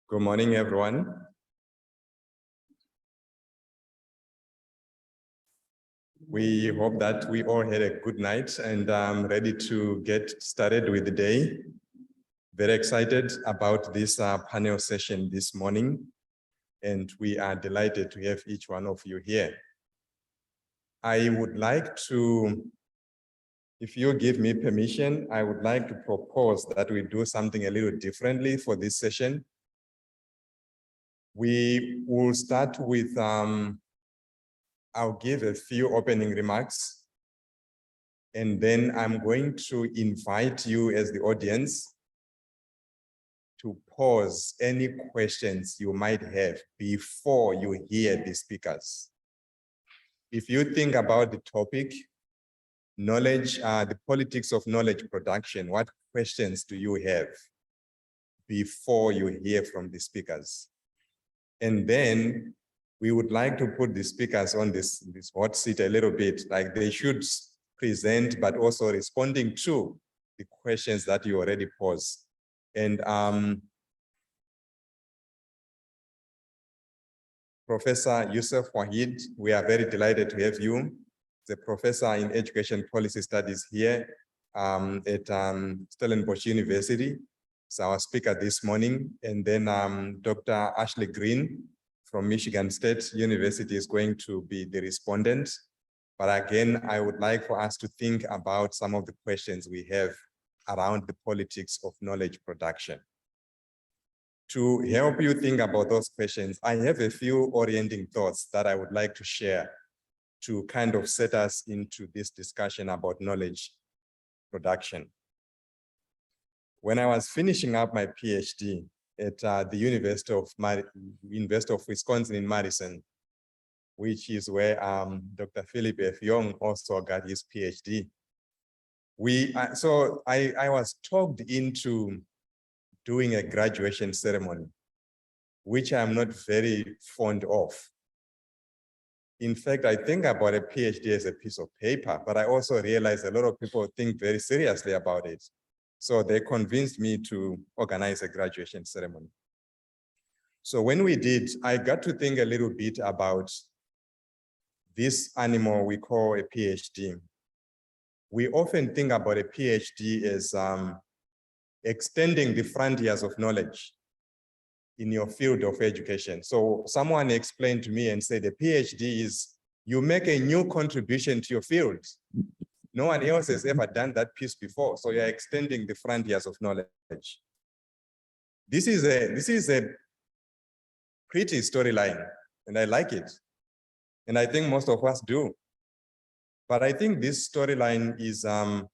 Good morning, everyone. We hope that we all had a good night and ready to get started with the day. Very excited about this panel session this morning, and we are delighted to have each one of you here. I would like to, if you give me permission, I would like to propose that we do something a little differently for this session. We will start with, I'll give a few opening remarks, and then I'm going to invite you as the audience to pose any questions you might have before you hear the speakers. If you think about the topic, knowledge, the politics of knowledge production, what questions do you have before you hear from the speakers? And then we would like to put the speakers on this hot seat a little bit, like they should present, but also responding to the questions that you already posed. And Professor Yusef Waghid, we are very delighted to have you. The professor in education policy studies here at Stellenbosch University. Is our speaker this morning. And then Dr. Ashley Green from Michigan State University is going to be the respondent. But again, I would like for us to think about some of the questions we have around the politics of knowledge production. To help you think about those questions, I have a few orienting thoughts that I would like to share to kind of set us into this discussion about knowledge production. When I was finishing up my PhD at the University of Wisconsin in Madison, which is where Dr. Philip F. Young also got his PhD. So I was talked into doing a graduation ceremony, which I'm not very fond of. In fact, I think about a PhD as a piece of paper, but I also realize a lot of people think very seriously about it. So they convinced me to organize a graduation ceremony. So when we did, I got to think a little bit about this animal we call a PhD. We often think about a PhD as extending the frontiers of knowledge in your field of education. So someone explained to me and said, a PhD is you make a new contribution to your field. No one else has ever done that piece before. So you're extending the frontiers of knowledge. This is a pretty storyline, and I like it. And I think most of us do. But I think this storyline is, I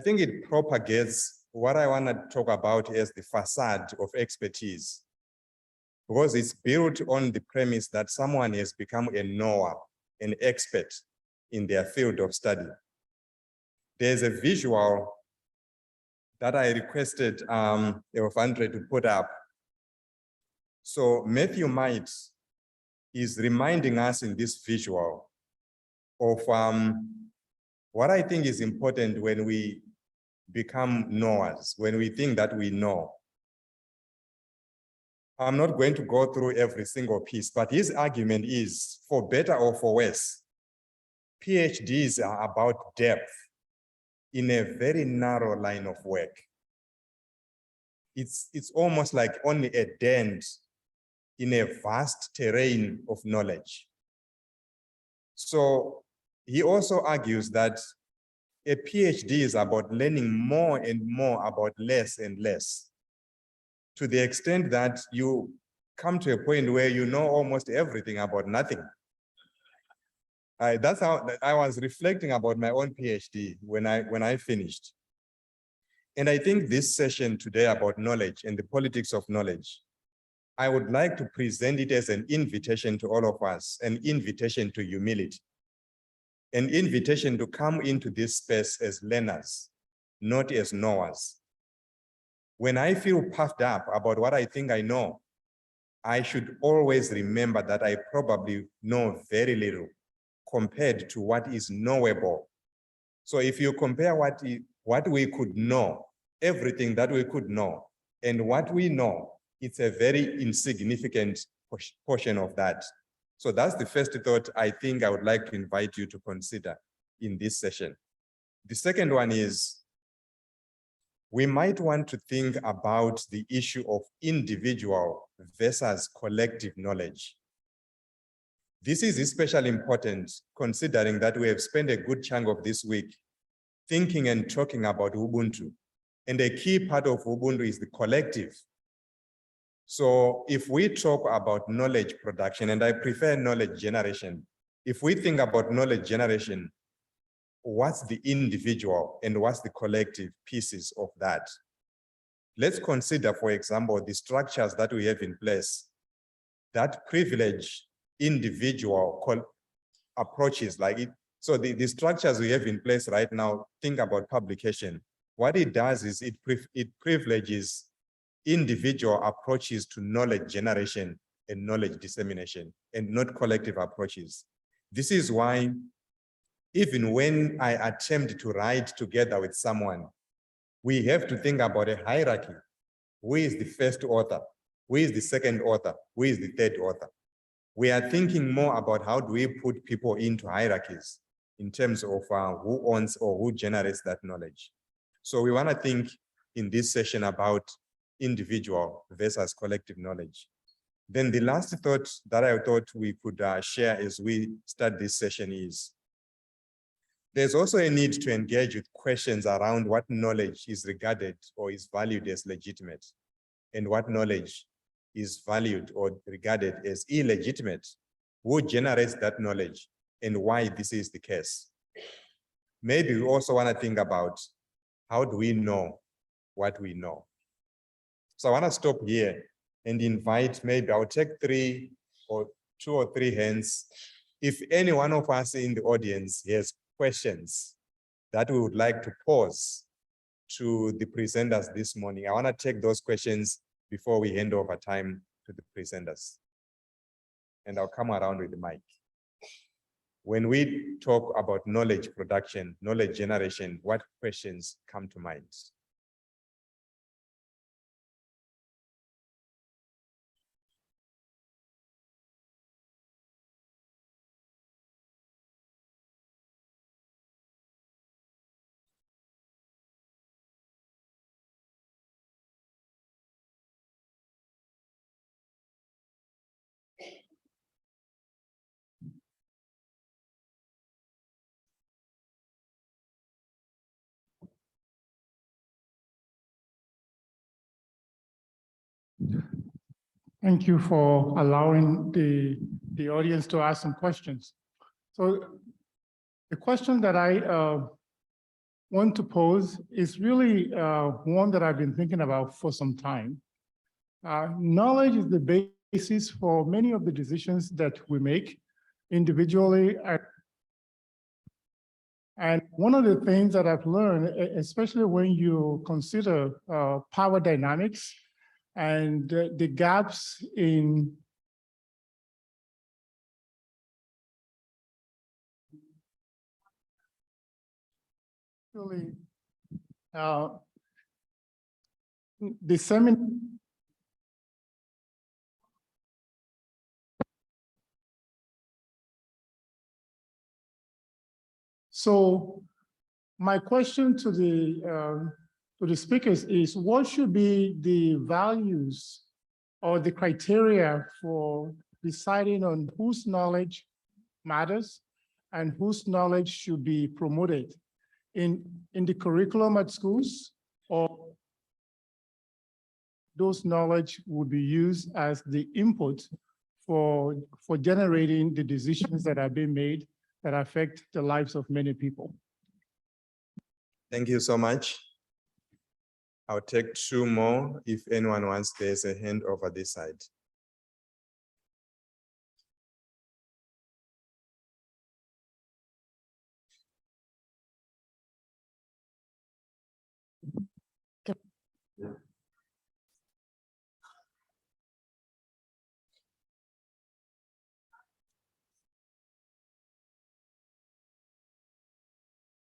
think it propagates what I want to talk about as the facade of expertise, because it's built on the premise that someone has become a knower, an expert in their field of study. There's a visual that I requested Evandre to put up. So Matthew Might is reminding us in this visual of what I think is important when we become knowers, when we think that we know. I'm not going to go through every single piece, but his argument is, for better or for worse, PhDs are about depth in a very narrow line of work. It's almost like only a dent in a vast terrain of knowledge. So he also argues that a PhD is about learning more and more about less and less, to the extent that you come to a point where you know almost everything about nothing. That's how I was reflecting about my own PhD when I finished. And I think this session today about knowledge and the politics of knowledge, I would like to present it as an invitation to all of us, an invitation to humility, an invitation to come into this space as learners, not as knowers. When I feel puffed up about what I think I know, I should always remember that I probably know very little compared to what is knowable. So if you compare what we could know, everything that we could know, And what we know, it's a very insignificant portion of that. So that's the first thought I think I would like to invite you to consider in this session. The second one is, we might want to think about the issue of individual versus collective knowledge. This is especially important considering that we have spent a good chunk of this week thinking and talking about Ubuntu. And a key part of Ubuntu is the collective. So if we talk about knowledge production, and I prefer knowledge generation, if we think about knowledge generation, what's the individual and what's the collective pieces of that? Let's consider, for example, the structures that we have in place that privilege individual approaches like it. So the structures we have in place right now, think about publication. What it does is it privileges individual approaches to knowledge generation and knowledge dissemination, and not collective approaches. This is why even when I attempt to write together with someone, we have to think about a hierarchy. Who is the first author? Who is the second author? Who is the third author? We are thinking more about how do we put people into hierarchies in terms of who owns or who generates that knowledge. So we want to think in this session about individual versus collective knowledge. Then the last thought that I thought we could share as we start this session is, there's also a need to engage with questions around what knowledge is regarded or is valued as legitimate, and what knowledge is valued or regarded as illegitimate. Who generates that knowledge and why this is the case? Maybe we also want to think about, how do we know what we know? So I want to stop here and invite, maybe I'll take two or three hands. If any one of us in the audience has questions that we would like to pose to the presenters this morning, I want to take those questions before we hand over time to the presenters. And I'll come around with the mic. When we talk about knowledge production, knowledge generation, what questions come to mind? Thank you for allowing the audience to ask some questions. So the question that I want to pose is really one that I've been thinking about for some time. Knowledge is the basis for many of the decisions that we make individually. And one of the things that I've learned, especially when you consider power dynamics and the gaps in really disseminating. So my question to the speakers is, what should be the values or the criteria for deciding on whose knowledge matters and whose knowledge should be promoted in the curriculum at schools, or those knowledge would be used as the input for generating the decisions that are being made that affect the lives of many people? Thank you so much. I'll take two more if anyone wants. There's a hand over this side.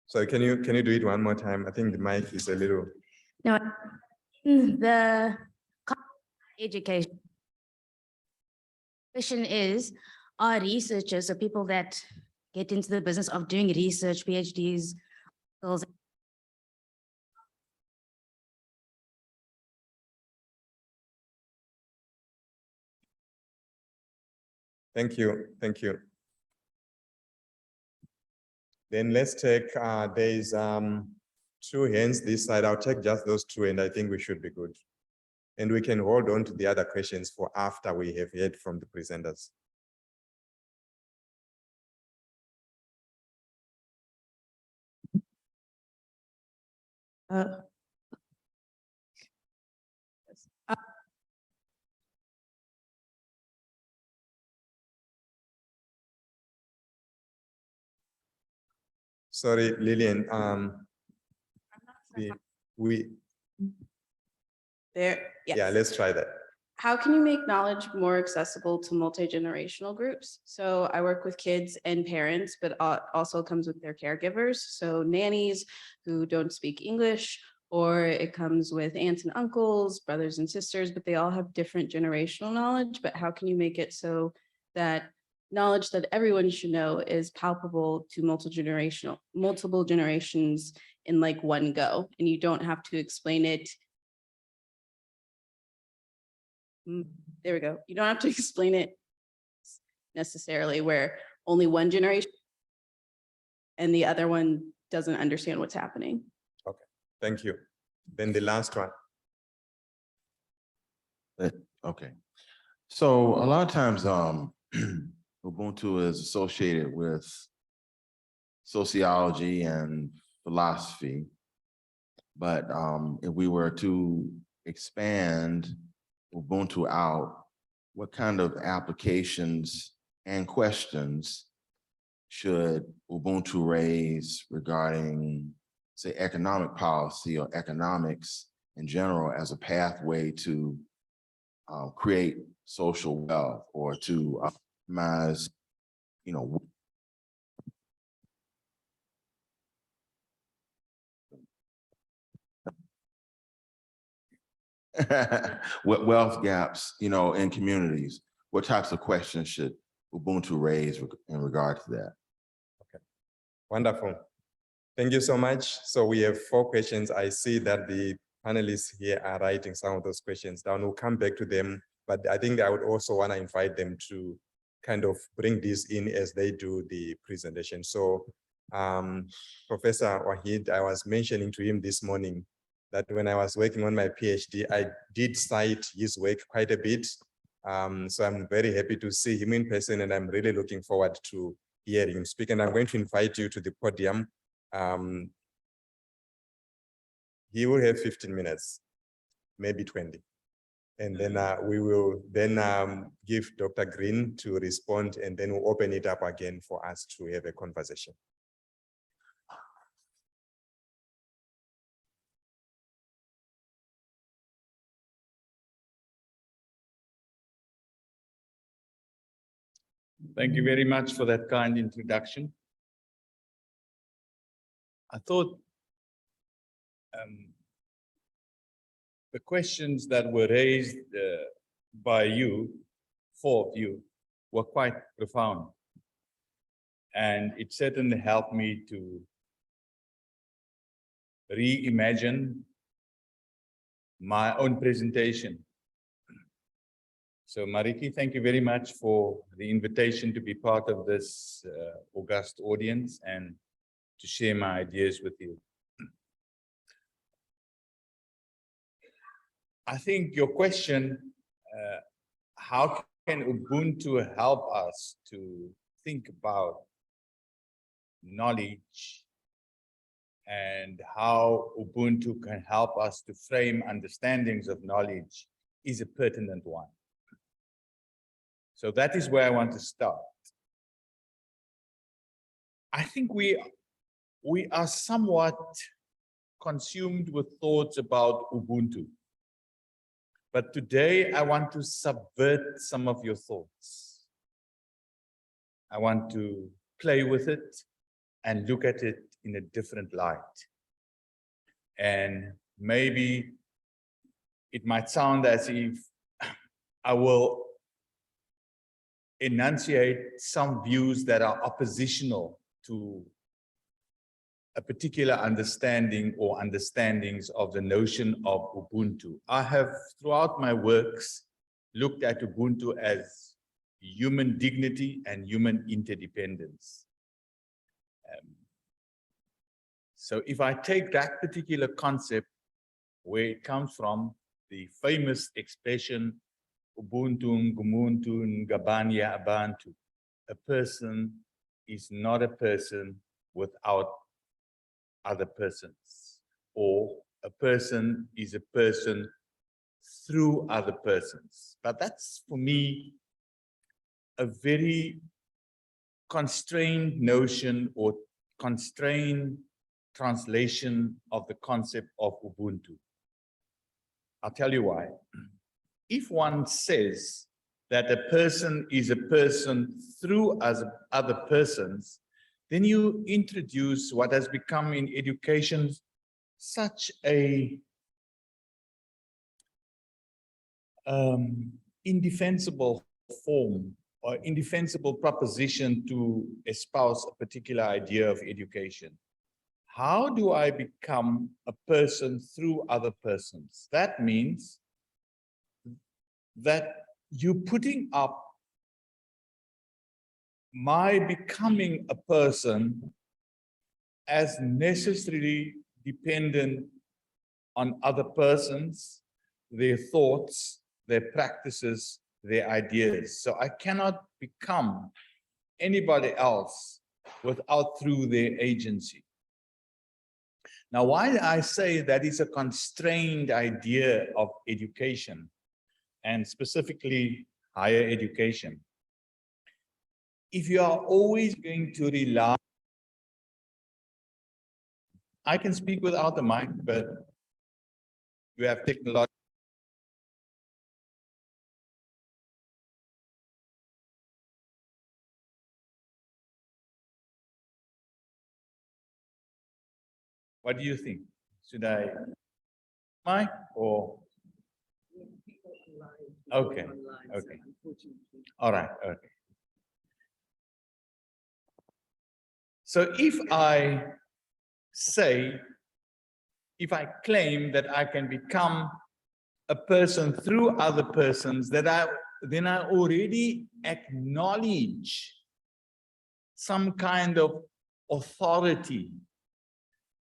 So can you do it one more time? I think the mic is a little. No, In the education, question is, are researchers or people that get into the business of doing research, PhDs, skills, Thank you. Thank you. Then let's take, there's two hands this side. I'll take just those two and I think we should be good. And we can hold on to the other questions for after we have heard from the presenters. Sorry, Lillian, There, yes. yeah, let's try that. How can you make knowledge more accessible to multi-generational groups? So I work with kids and parents, but also comes with their caregivers. So nannies who don't speak English, or it comes with aunts and uncles, brothers and sisters, but they all have different generational knowledge. But how can you make it so that knowledge that everyone should know is palpable to multiple generations in like one go, and you don't have to explain it. There we go. You don't have to explain it necessarily where only one generation and the other one doesn't understand what's happening. Okay, thank you. Then the last one. Okay. So a lot of times Ubuntu is associated with sociology and philosophy. But if we were to expand Ubuntu out, what kind of applications and questions should Ubuntu raise regarding, say, economic policy or economics in general as a pathway to create social wealth or to optimize, you know, what wealth gaps, you know, in communities? What types of questions should Ubuntu raise in regard to that? Okay, wonderful. Thank you so much. So we have 4 questions. I see that the panelists here are writing some of those questions down. We'll come back to them, but I think I would also want to invite them to kind of bring this in as they do the presentation. So Professor Waghid, I was mentioning to him this morning that when I was working on my PhD, I did cite his work quite a bit. So I'm very happy to see him in person, and I'm really looking forward to hearing him speak. And I'm going to invite you to the podium. He will have 15 minutes, maybe 20. And then we will then give Dr. Green to respond, and then we'll open it up again for us to have a conversation. Thank you very much for that kind introduction. I thought the questions that were raised by you, 4 of you, were quite profound. And it certainly helped me to reimagine my own presentation. So Mariki, thank you very much for the invitation to be part of this august audience and to share my ideas with you. I think your question, how can Ubuntu help us to think about knowledge and how Ubuntu can help us to frame understandings of knowledge, is a pertinent one. So that is where I want to start. I think we are somewhat consumed with thoughts about Ubuntu. But today I want to subvert some of your thoughts. I want to play with it and look at it in a different light. And maybe it might sound as if I will enunciate some views that are oppositional to a particular understanding or understandings of the notion of Ubuntu. I have, throughout my works, looked at Ubuntu as human dignity and human interdependence. So if I take that particular concept, where it comes from, the famous expression, Ubuntu, Ngumuntu, Ngabanya, Abantu, a person is not a person without other persons, or a person is a person through other persons. But that's, for me, a very constrained notion or constrained translation of the concept of Ubuntu. I'll tell you why. If one says that a person is a person through other persons, then you introduce what has become in education such a indefensible form or indefensible proposition to espouse a particular idea of education. How do I become a person through other persons? That means that you're putting up my becoming a person as necessarily dependent on other persons, their thoughts, their practices, their ideas. So I cannot become anybody else without through their agency. Now, why I say that is a constrained idea of education, and specifically higher education. If you are always going to rely, I can speak without the mic, but you have technology. What do you think? Should I mic or? Okay, okay. All right, okay. So if I claim that I can become a person through other persons, then I already acknowledge some kind of authority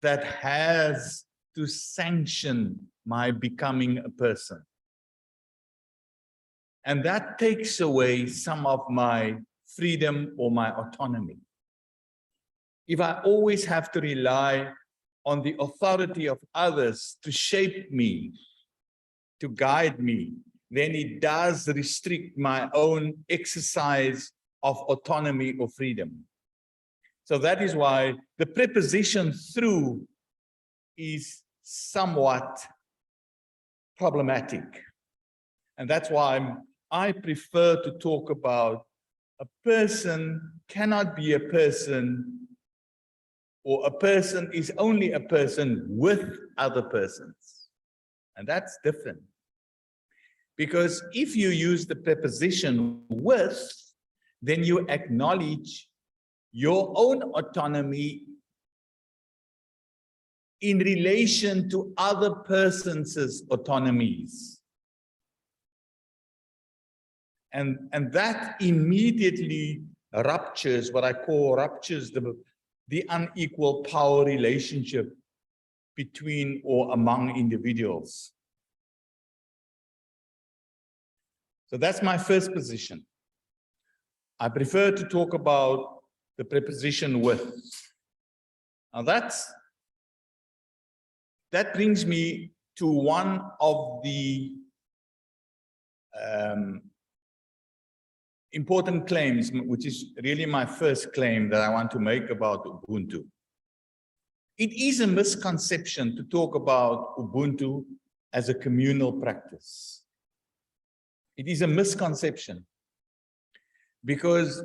that has to sanction my becoming a person. And that takes away some of my freedom or my autonomy. If I always have to rely on the authority of others to shape me, to guide me, then it does restrict my own exercise of autonomy or freedom. So that is why the preposition through is somewhat problematic. And that's why I prefer to talk about a person cannot be a person, or a person is only a person with other persons. And that's different. Because if you use the preposition with, then you acknowledge your own autonomy in relation to other persons' autonomies. And that immediately ruptures what I call the unequal power relationship between or among individuals. So that's my first position. I prefer to talk about the preposition with. Now that brings me to one of the important claims, which is really my first claim that I want to make about Ubuntu. It is a misconception to talk about Ubuntu as a communal practice. It is a misconception because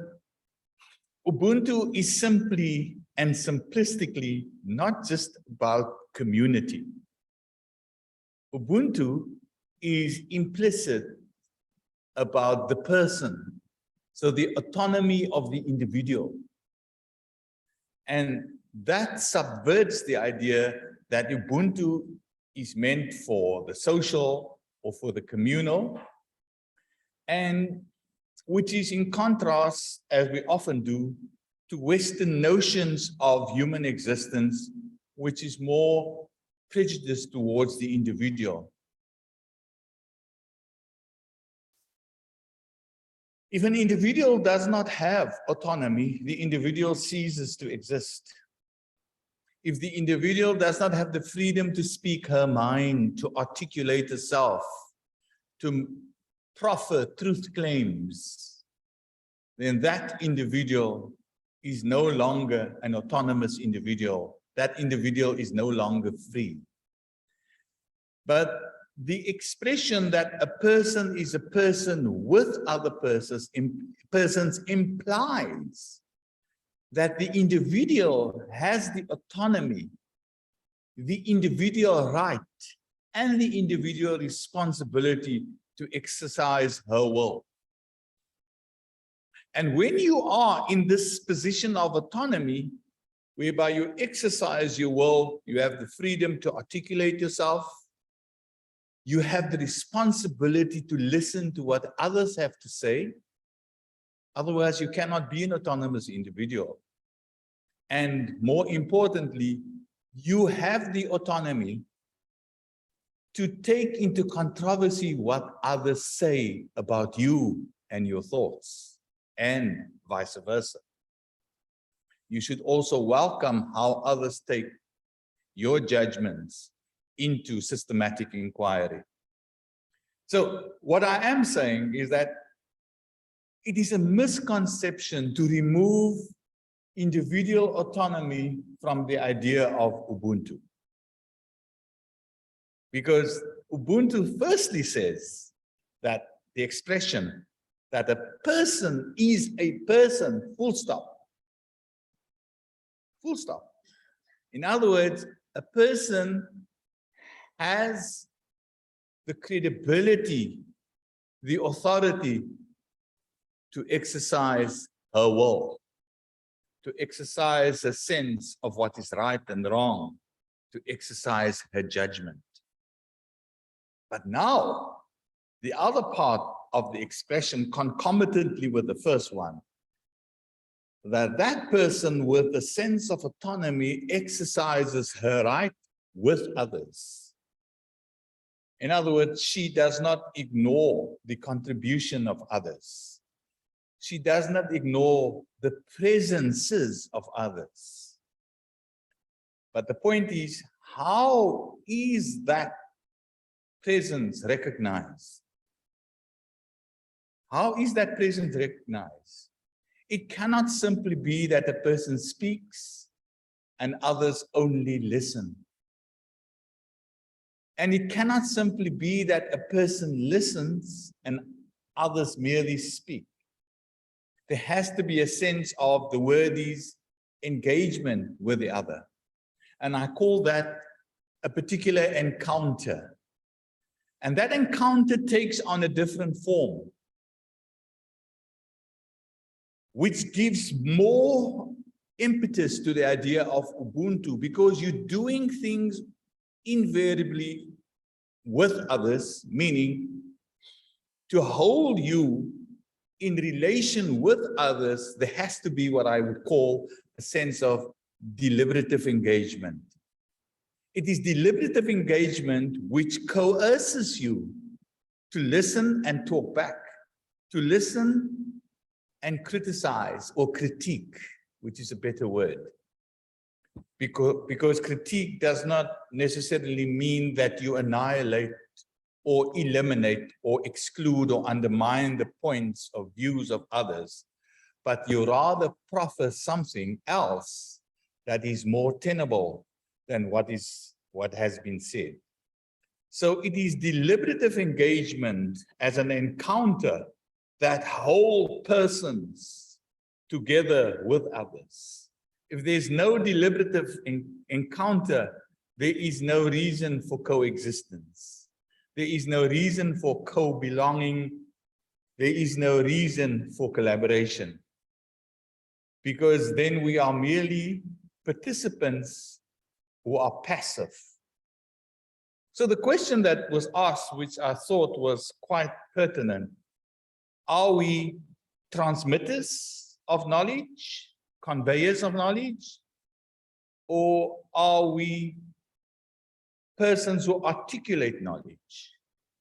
Ubuntu is simply and simplistically not just about community. Ubuntu is implicit about the person. So the autonomy of the individual. And that subverts the idea that Ubuntu is meant for the social or for the communal, and which is in contrast, as we often do, to Western notions of human existence, which is more prejudiced towards the individual. If an individual does not have autonomy, the individual ceases to exist. If the individual does not have the freedom to speak her mind, to articulate herself, to proffer truth claims, then that individual is no longer an autonomous individual. That individual is no longer free. But the expression that a person is a person with other persons implies that the individual has the autonomy, the individual right, and the individual responsibility to exercise her will. And when you are in this position of autonomy, whereby you exercise your will, you have the freedom to articulate yourself, you have the responsibility to listen to what others have to say. Otherwise, you cannot be an autonomous individual. And more importantly, you have the autonomy to take into controversy what others say about you and your thoughts, and vice versa. You should also welcome how others take your judgments into systematic inquiry. So what I am saying is that it is a misconception to remove individual autonomy from the idea of Ubuntu. Because Ubuntu firstly says that the expression that a person is a person, full stop. Full stop. In other words, a person has the credibility, the authority to exercise her will, to exercise a sense of what is right and wrong, to exercise her judgment. But now, the other part of the expression concomitantly with the first one, that person with a sense of autonomy exercises her right with others. In other words, she does not ignore the contribution of others. She does not ignore the presences of others. But the point is, how is that presence recognized? How is that presence recognized? It cannot simply be that a person speaks and others only listen. And it cannot simply be that a person listens and others merely speak. There has to be a sense of the word is engagement with the other. And I call that a particular encounter. And that encounter takes on a different form, which gives more impetus to the idea of Ubuntu, because you're doing things invariably with others, meaning to hold you in relation with others, there has to be what I would call a sense of deliberative engagement. It is deliberative engagement which coerces you to listen and talk back, to listen and criticize or critique, which is a better word. Because critique does not necessarily mean that you annihilate or eliminate or exclude or undermine the points of views of others, but you rather proffer something else that is more tenable than what has been said. So it is deliberative engagement as an encounter that hold persons together with others. If there's no deliberative encounter, there is no reason for coexistence. There is no reason for co-belonging. There is no reason for collaboration. Because then we are merely participants who are passive. So the question that was asked, which I thought was quite pertinent, are we transmitters of knowledge, conveyors of knowledge, or are we persons who articulate knowledge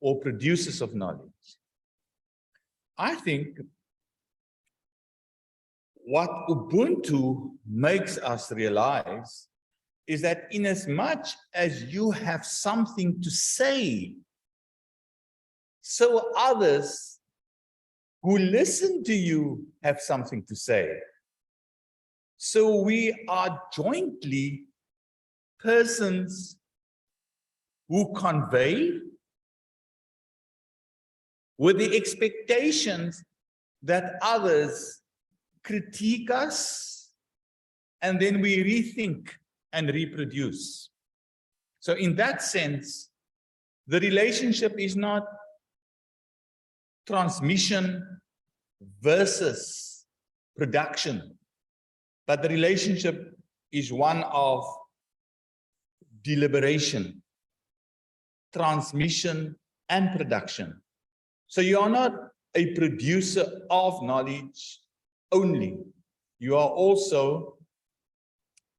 or producers of knowledge? I think what Ubuntu makes us realize is that in as much as you have something to say, so others who listen to you have something to say. So we are jointly persons who convey with the expectations that others critique us, and then we rethink and reproduce. So in that sense, the relationship is not transmission versus production, but the relationship is one of deliberation, transmission, and production. So you are not a producer of knowledge only. You are also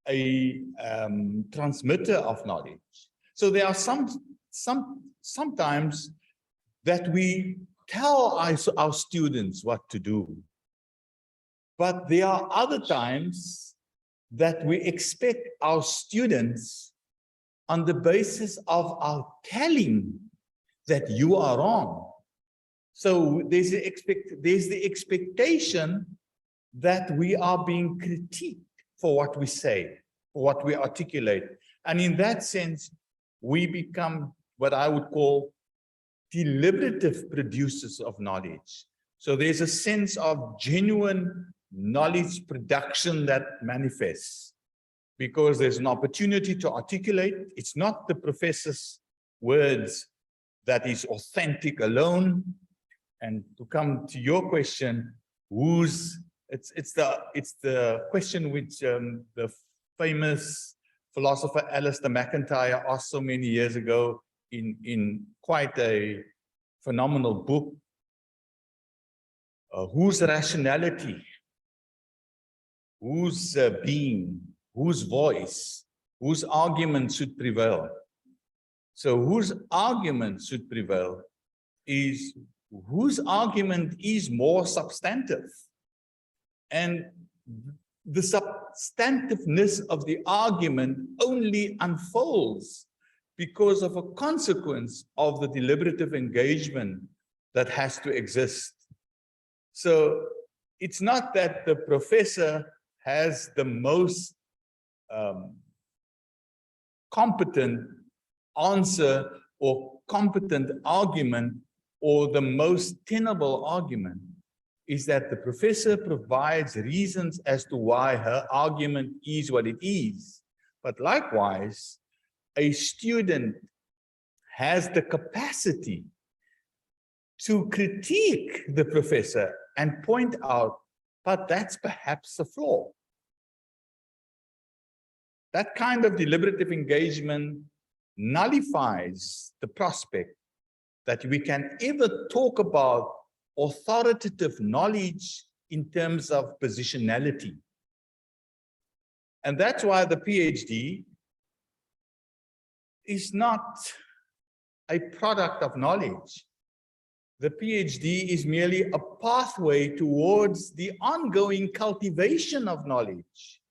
a transmitter of knowledge. So there are sometimes that we tell our students what to do. But there are other times that we expect our students, on the basis of our telling, that you are wrong. So there's the expectation that we are being critiqued for what we say, for what we articulate. And in that sense, we become what I would call deliberative producers of knowledge. So there's a sense of genuine knowledge production that manifests because there's an opportunity to articulate. It's not the professor's words that is authentic alone. And to come to your question, it's the question which the famous philosopher Alistair McIntyre asked so many years ago in quite a phenomenal book. Whose rationality, whose being, whose voice, whose argument should prevail? So whose argument should prevail is whose argument is more substantive. And the substantiveness of the argument only unfolds because of a consequence of the deliberative engagement that has to exist. So it's not that the professor has the most competent answer or competent argument or the most tenable argument. Is that the professor provides reasons as to why her argument is what it is. But likewise, a student has the capacity to critique the professor and point out, but that's perhaps a flaw. That kind of deliberative engagement nullifies the prospect that we can ever talk about authoritative knowledge in terms of positionality. And that's why the PhD is not a product of knowledge. The PhD is merely a pathway towards the ongoing cultivation of knowledge.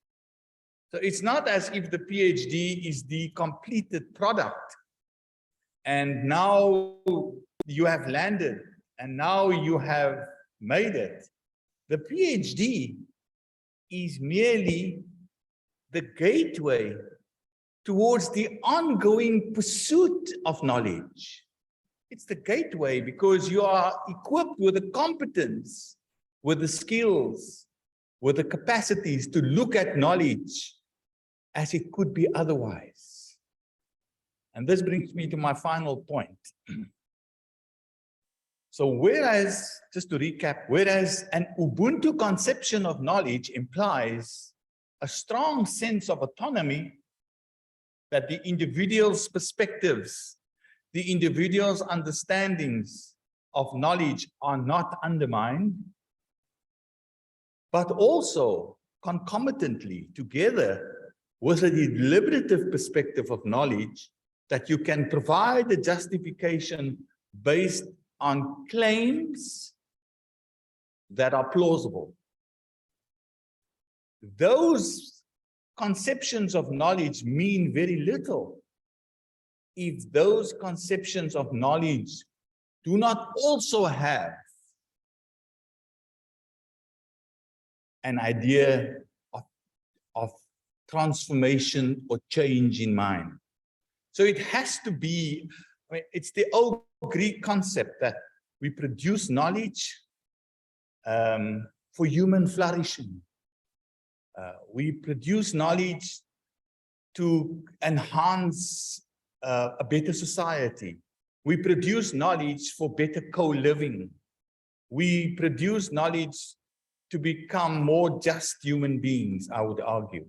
So it's not as if the PhD is the completed product and now you have landed and now you have made it. The PhD is merely the gateway towards the ongoing pursuit of knowledge. It's the gateway because you are equipped with the competence, with the skills, with the capacities to look at knowledge as it could be otherwise. And this brings me to my final point. So whereas, just to recap, whereas an Ubuntu conception of knowledge implies a strong sense of autonomy, that the individual's perspectives, the individual's understandings of knowledge are not undermined, but also concomitantly together with a deliberative perspective of knowledge, that you can provide a justification based on claims that are plausible. Those conceptions of knowledge mean very little if those conceptions of knowledge do not also have an idea of transformation or change in mind. So it has to be, I mean, it's the old Greek concept that we produce knowledge for human flourishing. We produce knowledge to enhance a better society. We produce knowledge for better co-living. We produce knowledge to become more just human beings, I would argue.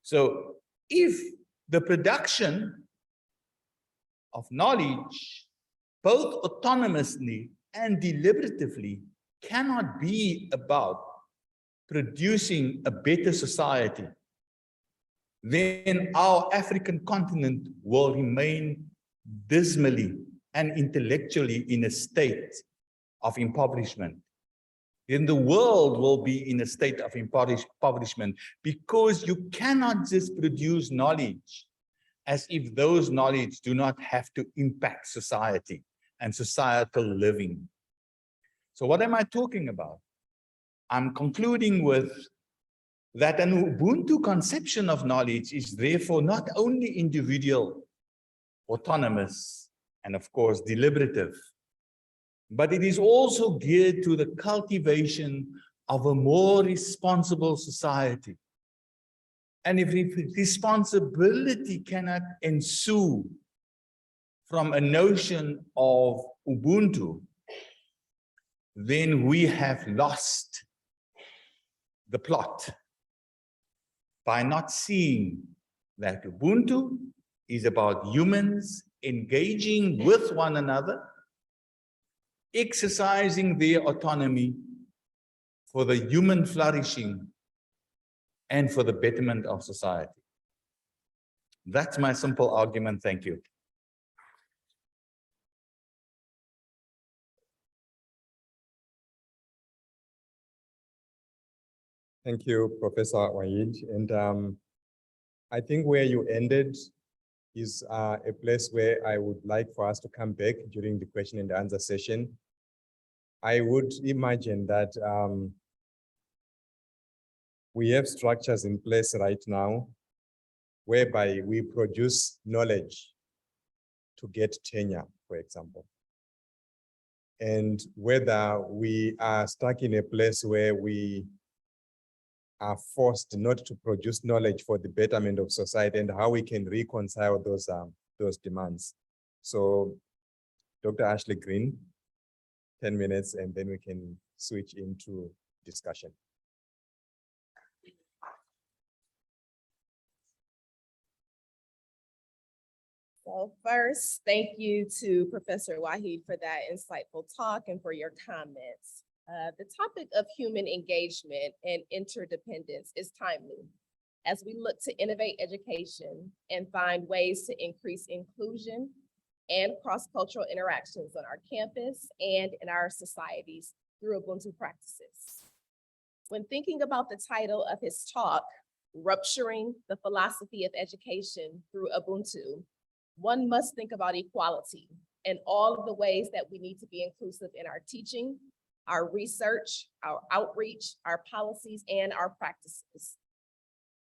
So if the production of knowledge, both autonomously and deliberatively, cannot be about producing a better society, then our African continent will remain dismally and intellectually in a state of impoverishment. Then the world will be in a state of impoverishment, because you cannot just produce knowledge as if those knowledge do not have to impact society and societal living. So what am I talking about? I'm concluding with that an Ubuntu conception of knowledge is therefore not only individual, autonomous, and of course deliberative, but it is also geared to the cultivation of a more responsible society. And if responsibility cannot ensue from a notion of Ubuntu, then we have lost the plot by not seeing that Ubuntu is about humans engaging with one another, exercising their autonomy for the human flourishing and for the betterment of society. That's my simple argument. Thank you. Thank you, Professor Waghid. And I think where you ended is a place where I would like for us to come back during the question and answer session. I would imagine that we have structures in place right now whereby we produce knowledge to get tenure, for example. And whether we are stuck in a place where we are forced not to produce knowledge for the betterment of society, and how we can reconcile those demands. So Dr. Ashley Green, 10 minutes, and then we can switch into discussion. So first, thank you to Professor Waghid for that insightful talk and for your comments. The topic of human engagement and interdependence is timely as we look to innovate education and find ways to increase inclusion and cross-cultural interactions on our campus and in our societies through Ubuntu practices. When thinking about the title of his talk, Rupturing the Philosophy of Education Through Ubuntu, one must think about equality and all of the ways that we need to be inclusive in our teaching, our research, our outreach, our policies, and our practices.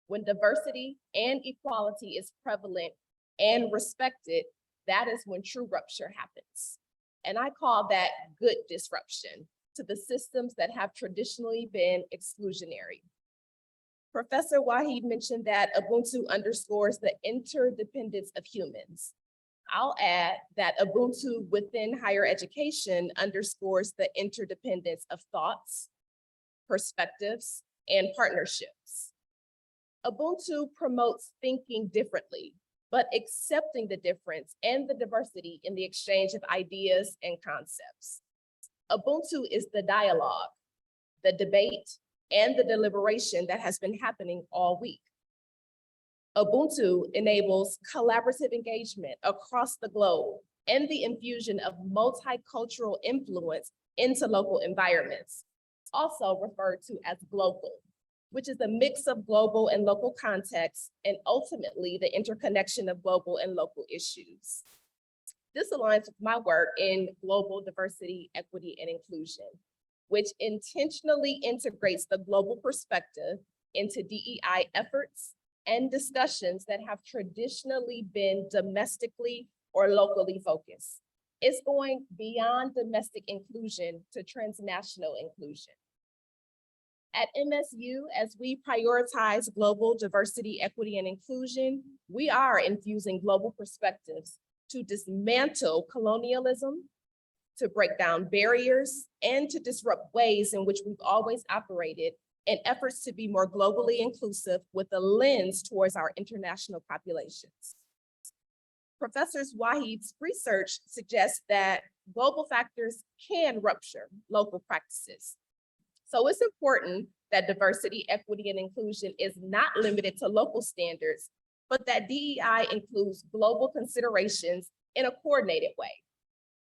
When diversity and equality is prevalent and respected, that is when true rupture happens. And I call that good disruption to the systems that have traditionally been exclusionary. Professor Waghid mentioned that Ubuntu underscores the interdependence of humans. I'll add that Ubuntu within higher education underscores the interdependence of thoughts, perspectives, and partnerships. Ubuntu promotes thinking differently, but accepting the difference and the diversity in the exchange of ideas and concepts. Ubuntu is the dialogue, the debate, and the deliberation that has been happening all week. Ubuntu enables collaborative engagement across the globe and the infusion of multicultural influence into local environments, also referred to as global, which is a mix of global and local contexts, and ultimately the interconnection of global and local issues. This aligns with my work in global diversity, equity, and inclusion, which intentionally integrates the global perspective into DEI efforts and discussions that have traditionally been domestically or locally focused. It's going beyond domestic inclusion to transnational inclusion. At MSU, as we prioritize global diversity, equity, and inclusion, we are infusing global perspectives to dismantle colonialism, to break down barriers, and to disrupt ways in which we've always operated in efforts to be more globally inclusive with a lens towards our international populations. Professor Waghid's research suggests that global factors can rupture local practices. So it's important that diversity, equity, and inclusion is not limited to local standards, but that DEI includes global considerations in a coordinated way,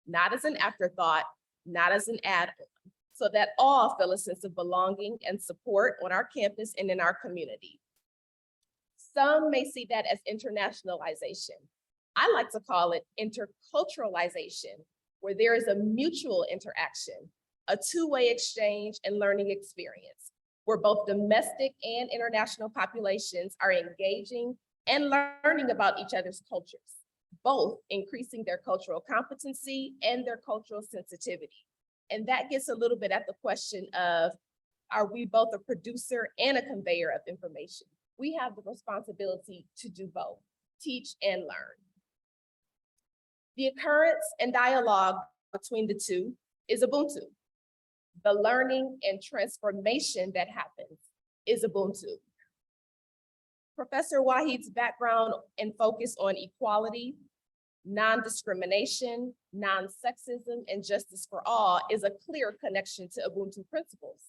not as an afterthought, not as an add-on, so that all feel a sense of belonging and support on our campus and in our community. Some may see that as internationalization. I like to call it interculturalization, where there is a mutual interaction, a two-way exchange and learning experience, where both domestic and international populations are engaging and learning about each other's cultures, both increasing their cultural competency and their cultural sensitivity. And that gets a little bit at the question of, are we both a producer and a conveyor of information? We have the responsibility to do both, teach and learn. The occurrence and dialogue between the two is Ubuntu. The learning and transformation that happens is Ubuntu. Professor Waghid's background and focus on equality, non-discrimination, non-sexism, and justice for all is a clear connection to Ubuntu principles.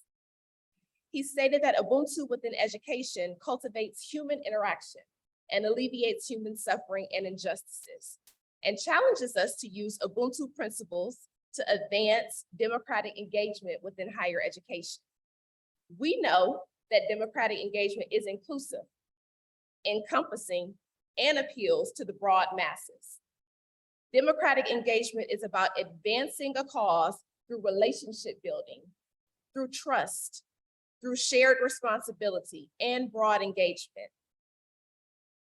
He stated that Ubuntu within education cultivates human interaction and alleviates human suffering and injustices, and challenges us to use Ubuntu principles to advance democratic engagement within higher education. We know that democratic engagement is inclusive, encompassing, and appeals to the broad masses. Democratic engagement is about advancing a cause through relationship building, through trust, through shared responsibility, and broad engagement.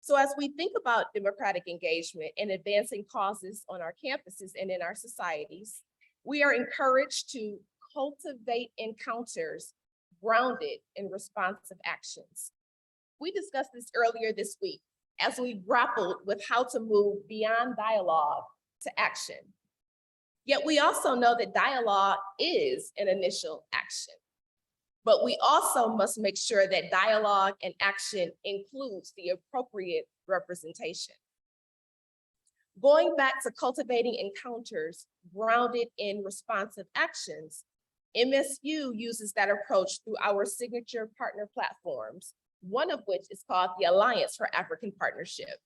So as we think about democratic engagement and advancing causes on our campuses and in our societies, we are encouraged to cultivate encounters grounded in responsive actions. We discussed this earlier this week as we grappled with how to move beyond dialogue to action. Yet we also know that dialogue is an initial action, but we also must make sure that dialogue and action includes the appropriate representation. Going back to cultivating encounters grounded in responsive actions, MSU uses that approach through our signature partner platforms, one of which is called the Alliance for African Partnership.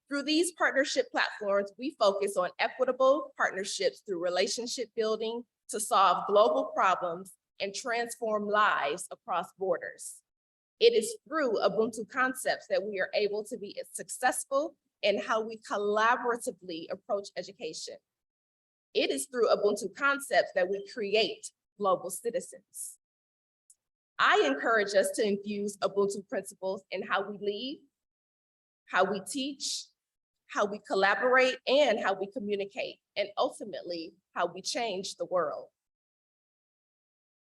Through these partnership platforms, we focus on equitable partnerships through relationship building to solve global problems and transform lives across borders. It is through Ubuntu concepts that we are able to be successful in how we collaboratively approach education. It is through Ubuntu concepts that we create global citizens. I encourage us to infuse Ubuntu principles in how we lead, how we teach, how we collaborate, and how we communicate, and ultimately, how we change the world.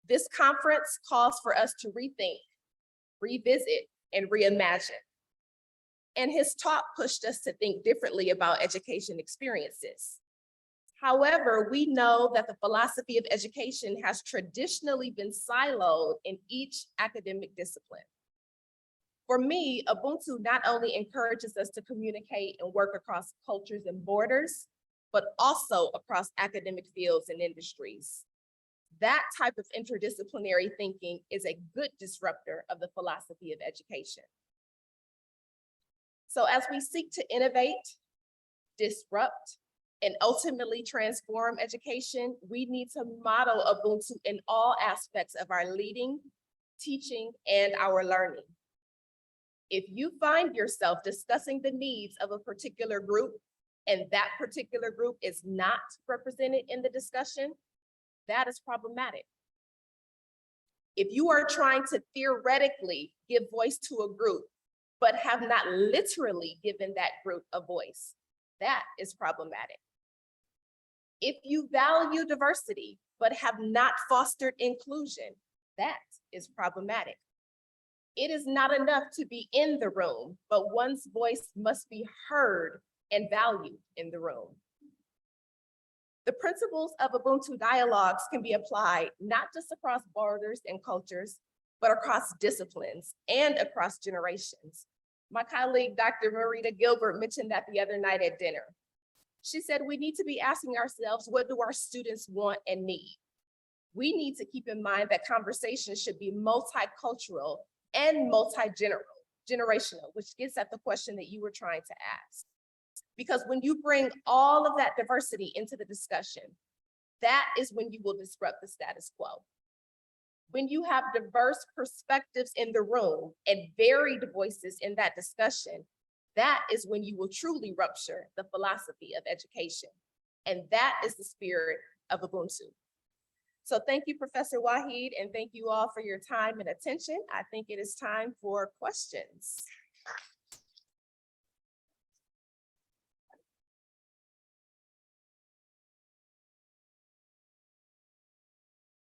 This conference calls for us to rethink, revisit, and reimagine. and his talk pushed us to think differently about education experiences. However, we know that the philosophy of education has traditionally been siloed in each academic discipline. For me, Ubuntu not only encourages us to communicate and work across cultures and borders, but also across academic fields and industries. That type of interdisciplinary thinking is a good disruptor of the philosophy of education. So as we seek to innovate, disrupt, and ultimately transform education, we need to model Ubuntu in all aspects of our leading, teaching, and our learning. If you find yourself discussing the needs of a particular group and that particular group is not represented in the discussion, that is problematic. If you are trying to theoretically give voice to a group, but have not literally given that group a voice, that is problematic. If you value diversity, but have not fostered inclusion, that is problematic. It is not enough to be in the room, but one's voice must be heard and valued in the room. The principles of Ubuntu dialogues can be applied not just across borders and cultures, but across disciplines and across generations. My colleague, Dr. Marita Gilbert, mentioned that the other night at dinner. She said, we need to be asking ourselves, what do our students want and need? We need to keep in mind that conversations should be multicultural and multi-generational, which gets at the question that you were trying to ask. Because when you bring all of that diversity into the discussion, that is when you will disrupt the status quo. When you have diverse perspectives in the room and varied voices in that discussion, that is when you will truly rupture the philosophy of education. And that is the spirit of Ubuntu. So thank you, Professor Waghid, and thank you all for your time and attention. I think it is time for questions.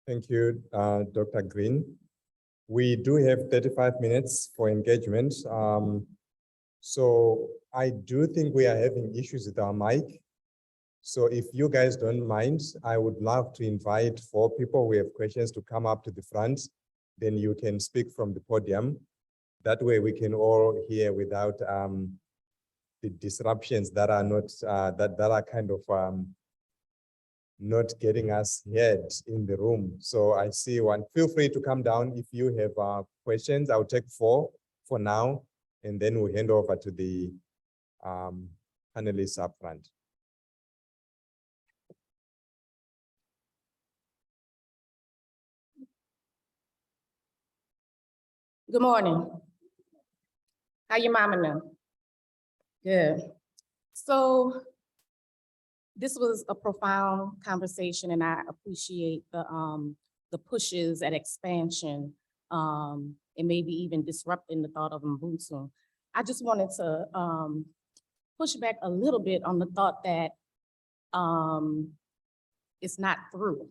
Thank you, Dr. Green. We do have 35 minutes for engagement. So I do think we are having issues with our mic. So if you guys don't mind, I would love to invite 4 people who have questions to come up to the front. Then you can speak from the podium. That way we can all hear without the disruptions that are not, that are kind of not getting us heard in the room. So I see one. Feel free to come down if you have questions. I'll take 4 for now, and then we'll hand over to the panelists up front. Good morning. How your mama know? Good. So this was a profound conversation, and I appreciate the pushes at expansion and maybe even disrupting the thought of Ubuntu. I just wanted to push back a little bit on the thought that it's not through.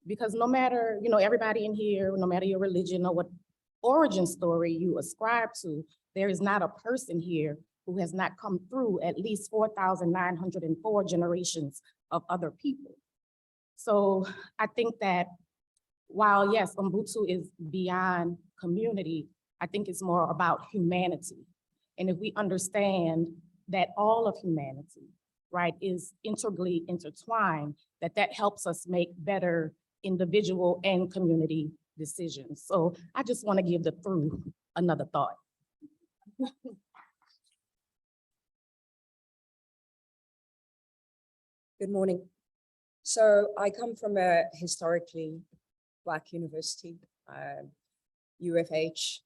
Because no matter, everybody in here, no matter your religion or what origin story you ascribe to, there is not a person here who has not come through at least 4,904 generations of other people. So I think that while yes, Ubuntu is beyond community, I think it's more about humanity. And if we understand that all of humanity, right, is integrally intertwined, that helps us make better individual and community decisions. So I just want to give the through another thought. Good morning. So I come from a historically Black university, UFH,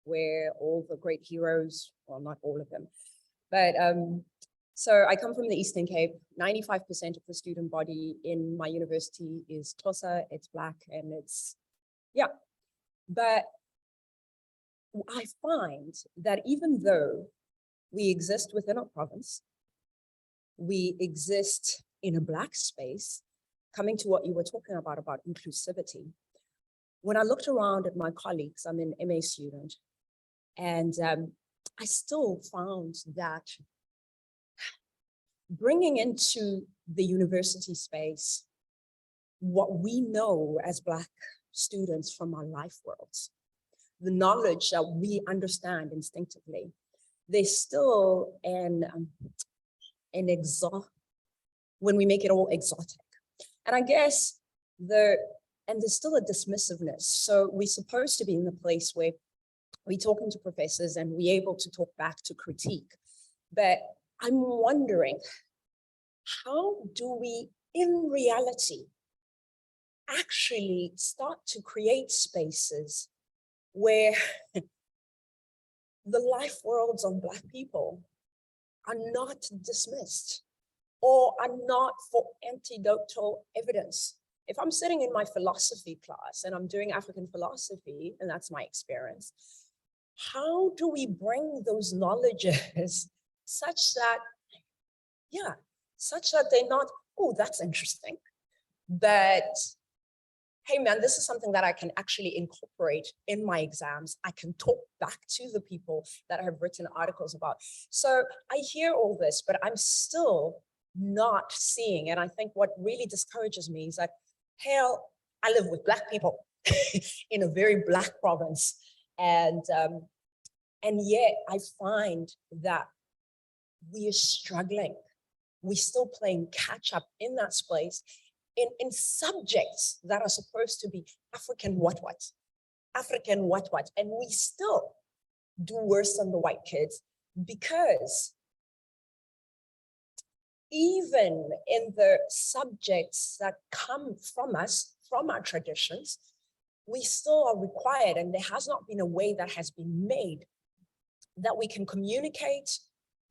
where all the great heroes, well, not all of them, but so I come from the Eastern Cape. 95% of the student body in my university is Xhosa, it's Black, and it's, yeah. But I find that even though we exist within our province, we exist in a Black space, coming to what you were talking about inclusivity. When I looked around at my colleagues, I'm an MA student, and I still found that bringing into the university space what we know as Black students from our life worlds, the knowledge that we understand instinctively, there's still an when we make it all exotic. And I guess there's still a dismissiveness. So we're supposed to be in the place where we're talking to professors and we're able to talk back to critique. But I'm wondering, how do we, in reality, actually start to create spaces where the life worlds of Black people are not dismissed or are not for anecdotal evidence? If I'm sitting in my philosophy class and I'm doing African philosophy, and that's my experience, how do we bring those knowledges such that, such that they're not, oh, that's interesting, but hey man, this is something that I can actually incorporate in my exams. I can talk back to the people that I have written articles about. So I hear all this, but I'm still not seeing, and I think what really discourages me is that, hell, I live with Black people in a very Black province. And yet I find that we are struggling. We're still playing catch up in that space in subjects that are supposed to be African what, and we still do worse than the white kids, because even in the subjects that come from us, from our traditions, we still are required, and there has not been a way that has been made that we can communicate,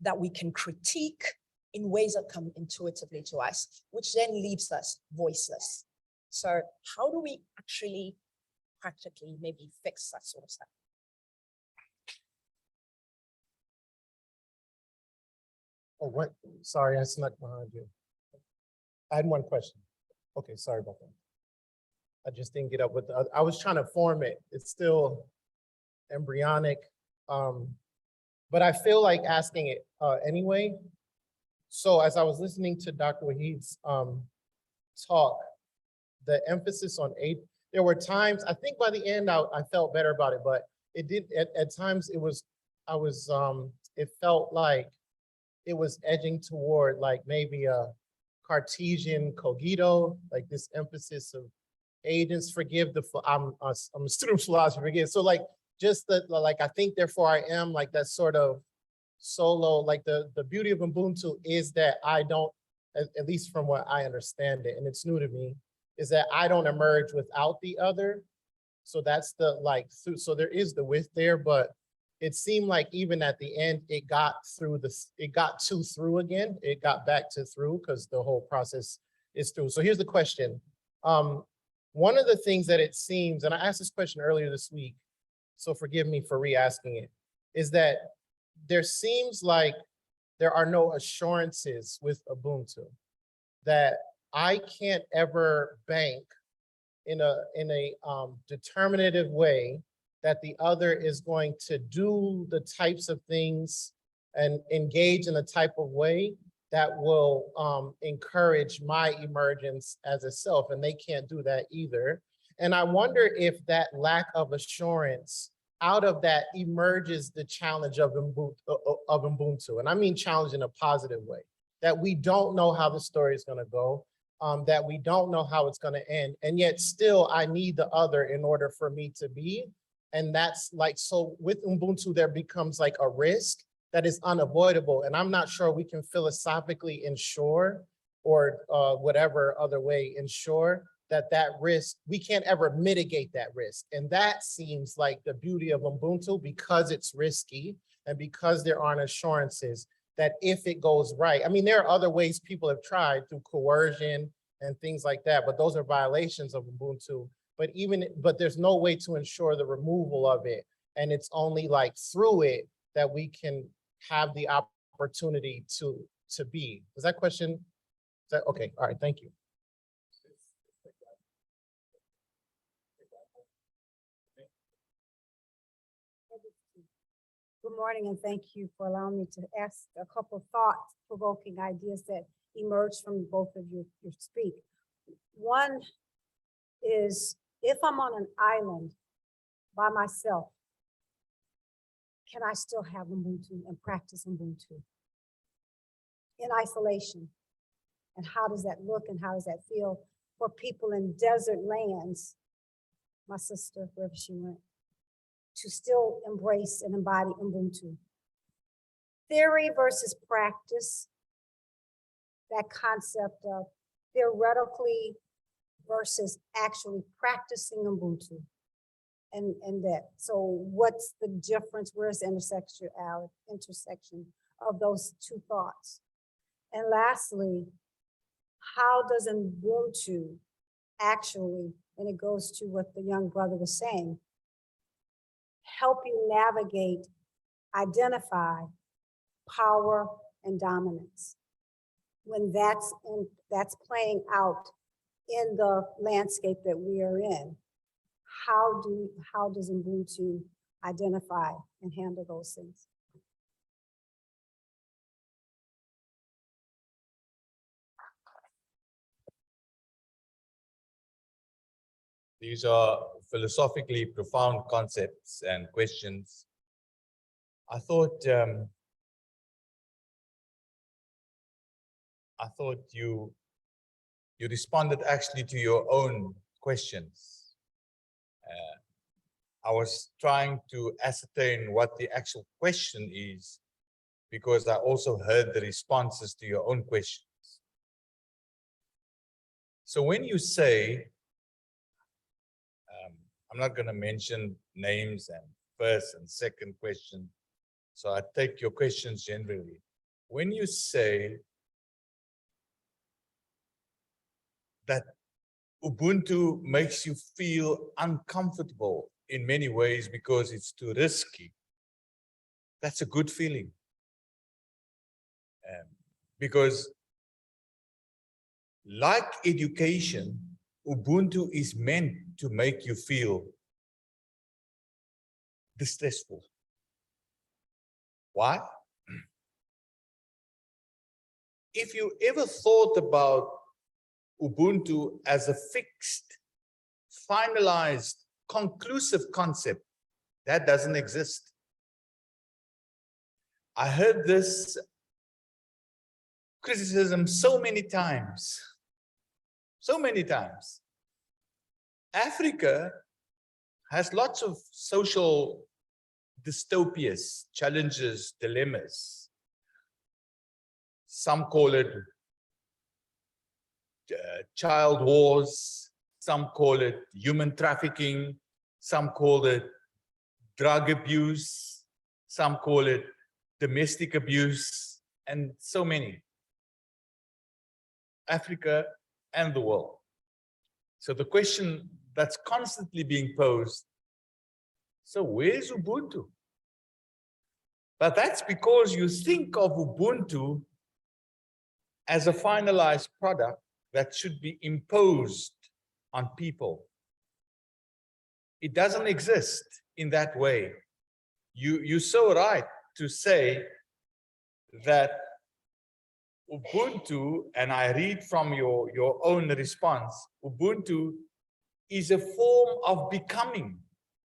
that we can critique in ways that come intuitively to us, which then leaves us voiceless. So how do we actually practically maybe fix that sort of stuff? Oh, what? Sorry, I snuck behind you. I had one question. Okay, sorry about that. I just didn't get up with the, I was trying to form it. It's still embryonic, but I feel like asking it anyway. So as I was listening to Dr. Waghid's talk, the emphasis on aid, there were times, I think by the end I felt better about it, but it did, at times it was, it felt like it was edging toward like maybe a Cartesian cogito, like this emphasis of agents, forgive the, I'm a student of philosophy, forgive. So like, just the, like, I think therefore I am, like that sort of solo, like the beauty of Ubuntu is that I don't, at least from what I understand it, and it's new to me, is that I don't emerge without the other. So that's the like, so there is the width there, but it seemed like even at the end, it got through this, it got to through again. It got back to through because the whole process is through. So here's the question. One of the things that it seems, and I asked this question earlier this week, so forgive me for re-asking it, is that there seems like there are no assurances with Ubuntu, that I can't ever bank in a determinative way that the other is going to do the types of things and engage in a type of way that will encourage my emergence as a self, and they can't do that either. And I wonder if that lack of assurance, out of that emerges the challenge of Ubuntu. And I mean challenge in a positive way, that we don't know how the story is gonna go, that we don't know how it's gonna end, and yet still I need the other in order for me to be. And that's like, so with Ubuntu, there becomes like a risk that is unavoidable. And I'm not sure we can philosophically ensure, or whatever other way ensure that that risk, we can't ever mitigate that risk. And that seems like the beauty of Ubuntu, because it's risky and because there aren't assurances that if it goes right, I mean, there are other ways people have tried through coercion and things like that, but those are violations of Ubuntu. But there's no way to ensure the removal of it. And it's only like through it that we can have the opportunity to be. Is that question? Is that okay? All right, thank you. Good morning, and thank you for allowing me to ask a couple of thought-provoking ideas that emerged from both of you speak. One is, if I'm on an island by myself, can I still have Ubuntu and practice Ubuntu in isolation? And how does that look and how does that feel for people in desert lands, my sister, wherever she went, to still embrace and embody Ubuntu? Theory versus practice, that concept of theoretically versus actually practicing Ubuntu. And that, so what's the difference? Where's the intersection of those two thoughts? And lastly, how does Ubuntu actually, and it goes to what the young brother was saying, help you navigate, identify power and dominance when that's playing out in the landscape that we are in? How does Ubuntu identify and handle those things? These are philosophically profound concepts and questions. I thought you responded actually to your own questions. I was trying to ascertain what the actual question is, because I also heard the responses to your own questions. So when you say, I'm not going to mention names and first and second question, so I take your questions generally. When you say that Ubuntu makes you feel uncomfortable in many ways because it's too risky, that's a good feeling. Because like education, Ubuntu is meant to make you feel distressful. Why? If you ever thought about Ubuntu as a fixed, finalized, conclusive concept, that doesn't exist. I heard this criticism so many times. Africa has lots of social dystopias, challenges, dilemmas. Some call it child wars, some call it human trafficking, some call it drug abuse, some call it domestic abuse, and so many. Africa and the world. So the question that's constantly being posed, so where's Ubuntu? But that's because you think of Ubuntu as a finalized product that should be imposed on people. It doesn't exist in that way. You're so right to say that Ubuntu, and I read from your own response, Ubuntu is a form of becoming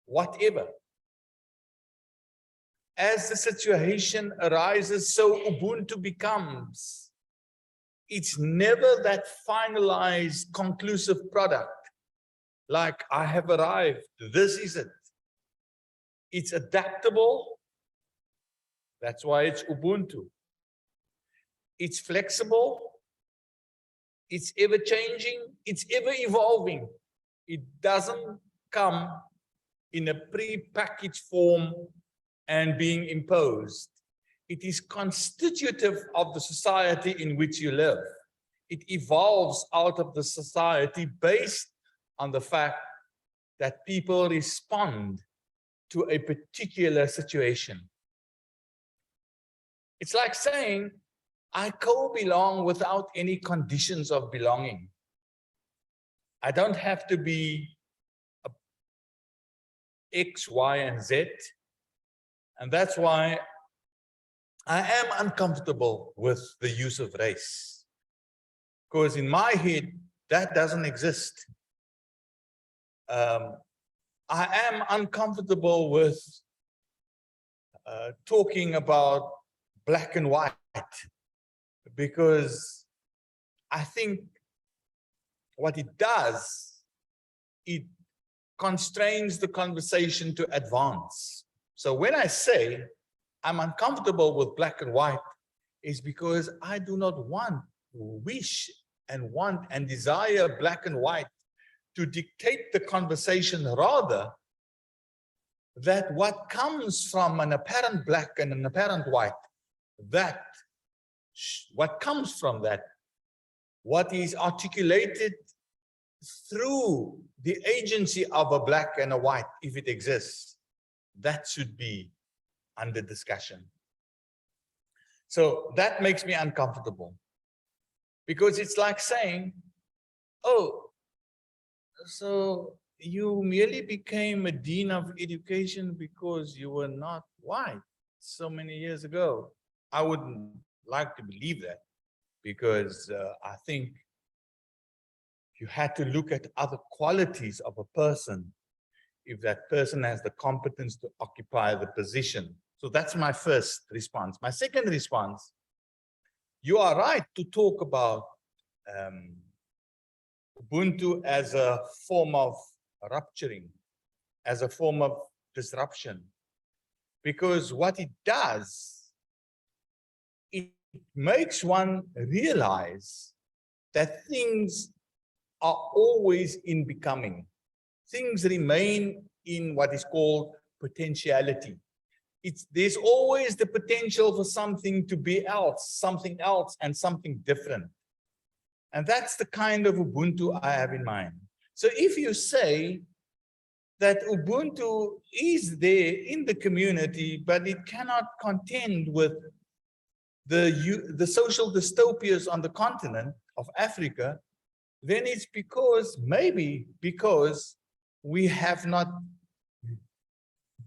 whatever. As the situation arises, so Ubuntu becomes. It's never that finalized, conclusive product, like I have arrived, this is it. It's adaptable, that's why it's Ubuntu. It's flexible, it's ever-changing, it's ever-evolving. It doesn't come in a pre-packaged form and being imposed. It is constitutive of the society in which you live. It evolves out of the society based on the fact that people respond to a particular situation. It's like saying, I co-belong without any conditions of belonging. I don't have to be X, Y, and Z. And that's why I am uncomfortable with the use of race. Because in my head, that doesn't exist. I am uncomfortable with talking about black and white, because I think what it does, it constrains the conversation to advance. So when I say I'm uncomfortable with black and white, is because I do not wish and want and desire black and white to dictate the conversation, rather that what comes from an apparent black and an apparent white, what comes from that, what is articulated through the agency of a black and a white, if it exists, that should be under discussion. So that makes me uncomfortable, because it's like saying, oh, so you merely became a dean of education because you were not white so many years ago. I wouldn't like to believe that, because I think you had to look at other qualities of a person if that person has the competence to occupy the position. So that's my first response. My second response, you are right to talk about Ubuntu as a form of rupturing, as a form of disruption, because what it does, it makes one realize that things are always in becoming. Things remain in what is called potentiality. There's always the potential for something to be else, something else, and something different. And that's the kind of Ubuntu I have in mind. So if you say that Ubuntu is there in the community, but it cannot contend with the social dystopias on the continent of Africa, then it's because, maybe because we have not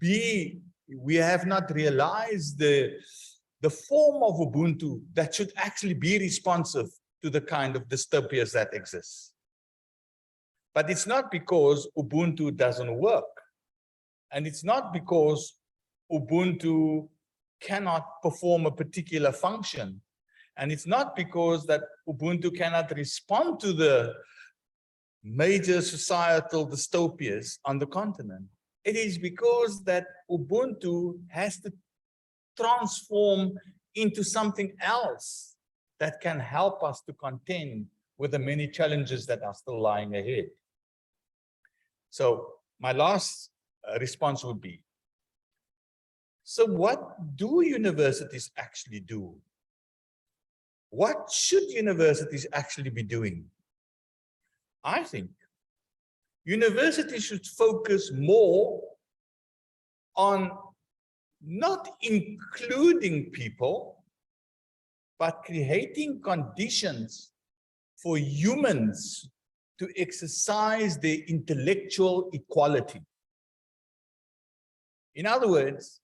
realized the form of Ubuntu that should actually be responsive to the kind of dystopias that exist. But it's not because Ubuntu doesn't work. And it's not because Ubuntu cannot perform a particular function. And it's not because that Ubuntu cannot respond to the major societal dystopias on the continent. It is because that Ubuntu has to transform into something else that can help us to contend with the many challenges that are still lying ahead. So my last response would be, so what do universities actually do? What should universities actually be doing? I think universities should focus more on not including people, but creating conditions for humans to exercise their intellectual equality. In other words,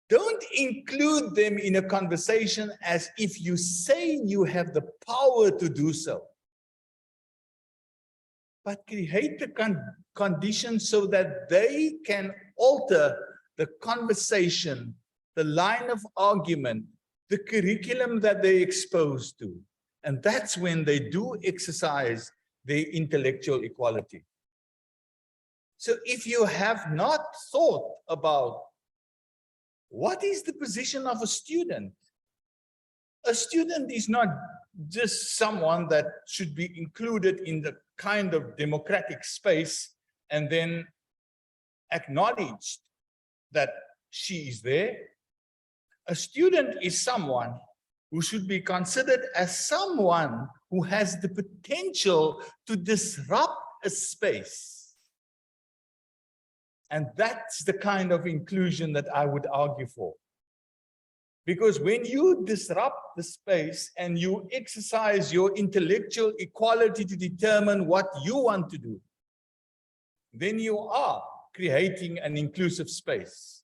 don't include them in a conversation as if you say you have the power to do so, but create the conditions so that they can alter the conversation, the line of argument, the curriculum that they're exposed to. And that's when they do exercise their intellectual equality. So if you have not thought about what is the position of a student is not just someone that should be included in the kind of democratic space and then acknowledged that she is there. A student is someone who should be considered as someone who has the potential to disrupt a space. And that's the kind of inclusion that I would argue for. Because when you disrupt the space and you exercise your intellectual equality to determine what you want to do, then you are creating an inclusive space.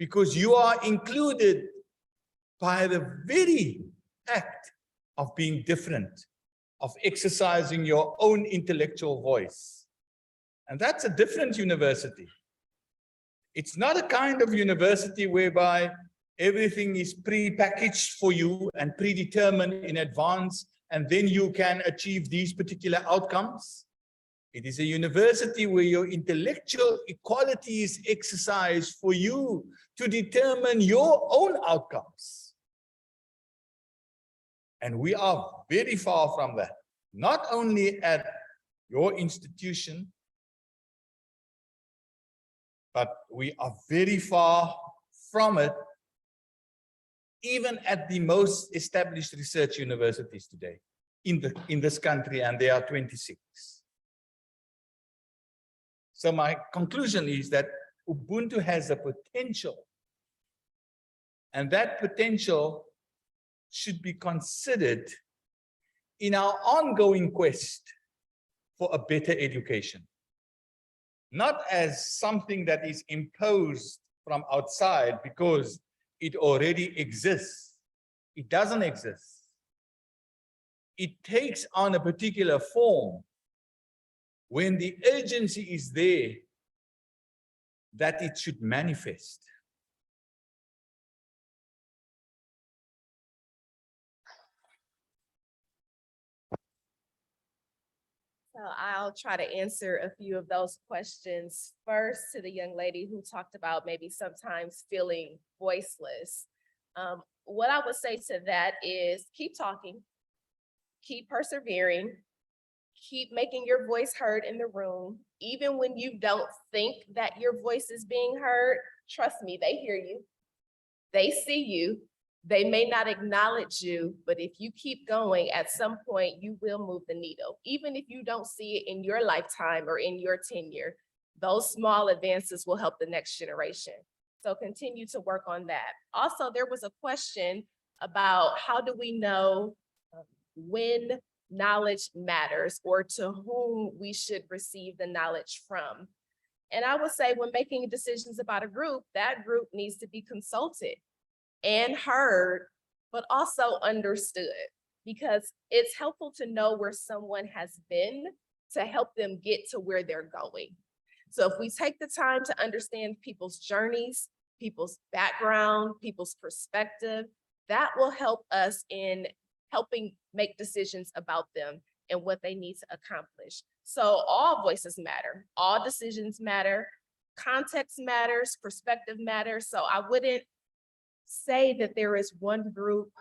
because you are included by the very act of being different, of exercising your own intellectual voice. And that's a different university. It's not a kind of university whereby everything is pre-packaged for you and predetermined in advance, and then you can achieve these particular outcomes. It is a university where your intellectual equality is exercised for you to determine your own outcomes. And we are very far from that, not only at your institution, but we are very far from it even at the most established research universities today in this country, and there are 26. So my conclusion is that Ubuntu has a potential, and that potential should be considered in our ongoing quest for a better education. Not as something that is imposed from outside because it already exists. It doesn't exist. It takes on a particular form when the urgency is there that it should manifest. So I'll try to answer a few of those questions. First, to the young lady who talked about maybe sometimes feeling voiceless. What I would say to that is keep talking, keep persevering, keep making your voice heard in the room. Even when you don't think that your voice is being heard, trust me, they hear you, they see you. They may not acknowledge you, but if you keep going, at some point you will move the needle. Even if you don't see it in your lifetime or in your tenure, those small advances will help the next generation. So continue to work on that. Also, there was a question about how do we know when knowledge matters or to whom we should receive the knowledge from. And I would say when making decisions about a group, that group needs to be consulted and heard, but also understood, because it's helpful to know where someone has been to help them get to where they're going. So if we take the time to understand people's journeys, people's background, people's perspective, that will help us in helping make decisions about them and what they need to accomplish. So all voices matter, all decisions matter, context matters, perspective matters. So I wouldn't say that there is one group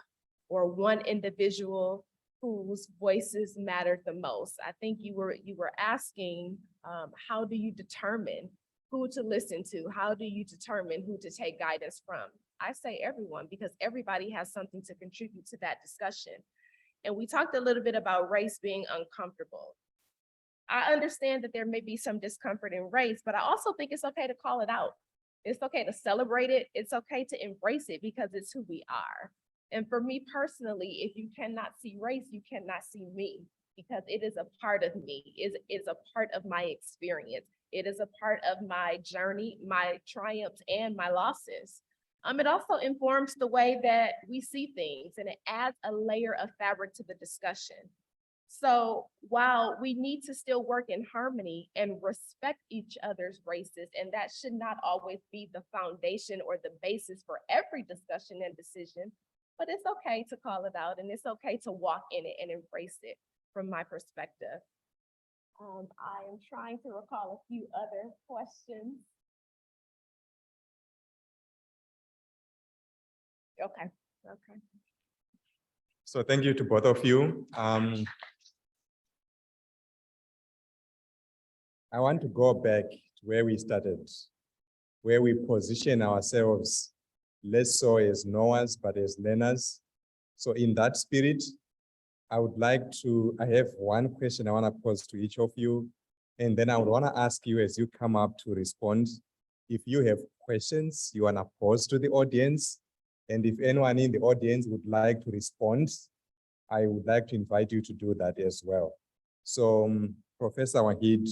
or one individual whose voices matter the most. I think you were asking, how do you determine who to listen to? How do you determine who to take guidance from? I say everyone, because everybody has something to contribute to that discussion. And we talked a little bit about race being uncomfortable. I understand that there may be some discomfort in race, but I also think it's okay to call it out. It's okay to celebrate it. It's okay to embrace it because it's who we are. And for me personally, if you cannot see race, you cannot see me, because it is a part of me. It is a part of my experience. It is a part of my journey, my triumphs and my losses. It also informs the way that we see things, and it adds a layer of fabric to the discussion. So while we need to still work in harmony and respect each other's races, and that should not always be the foundation or the basis for every discussion and decision, but it's okay to call it out, and it's okay to walk in it and embrace it from my perspective. I am trying to recall a few other questions. Okay. So thank you to both of you. I want to go back to where we started, where we position ourselves less so as knowers, but as learners. So in that spirit, I have one question I want to pose to each of you, and then I would want to ask you as you come up to respond, if you have questions you want to pose to the audience, and if anyone in the audience would like to respond, I would like to invite you to do that as well. So Professor Waghid,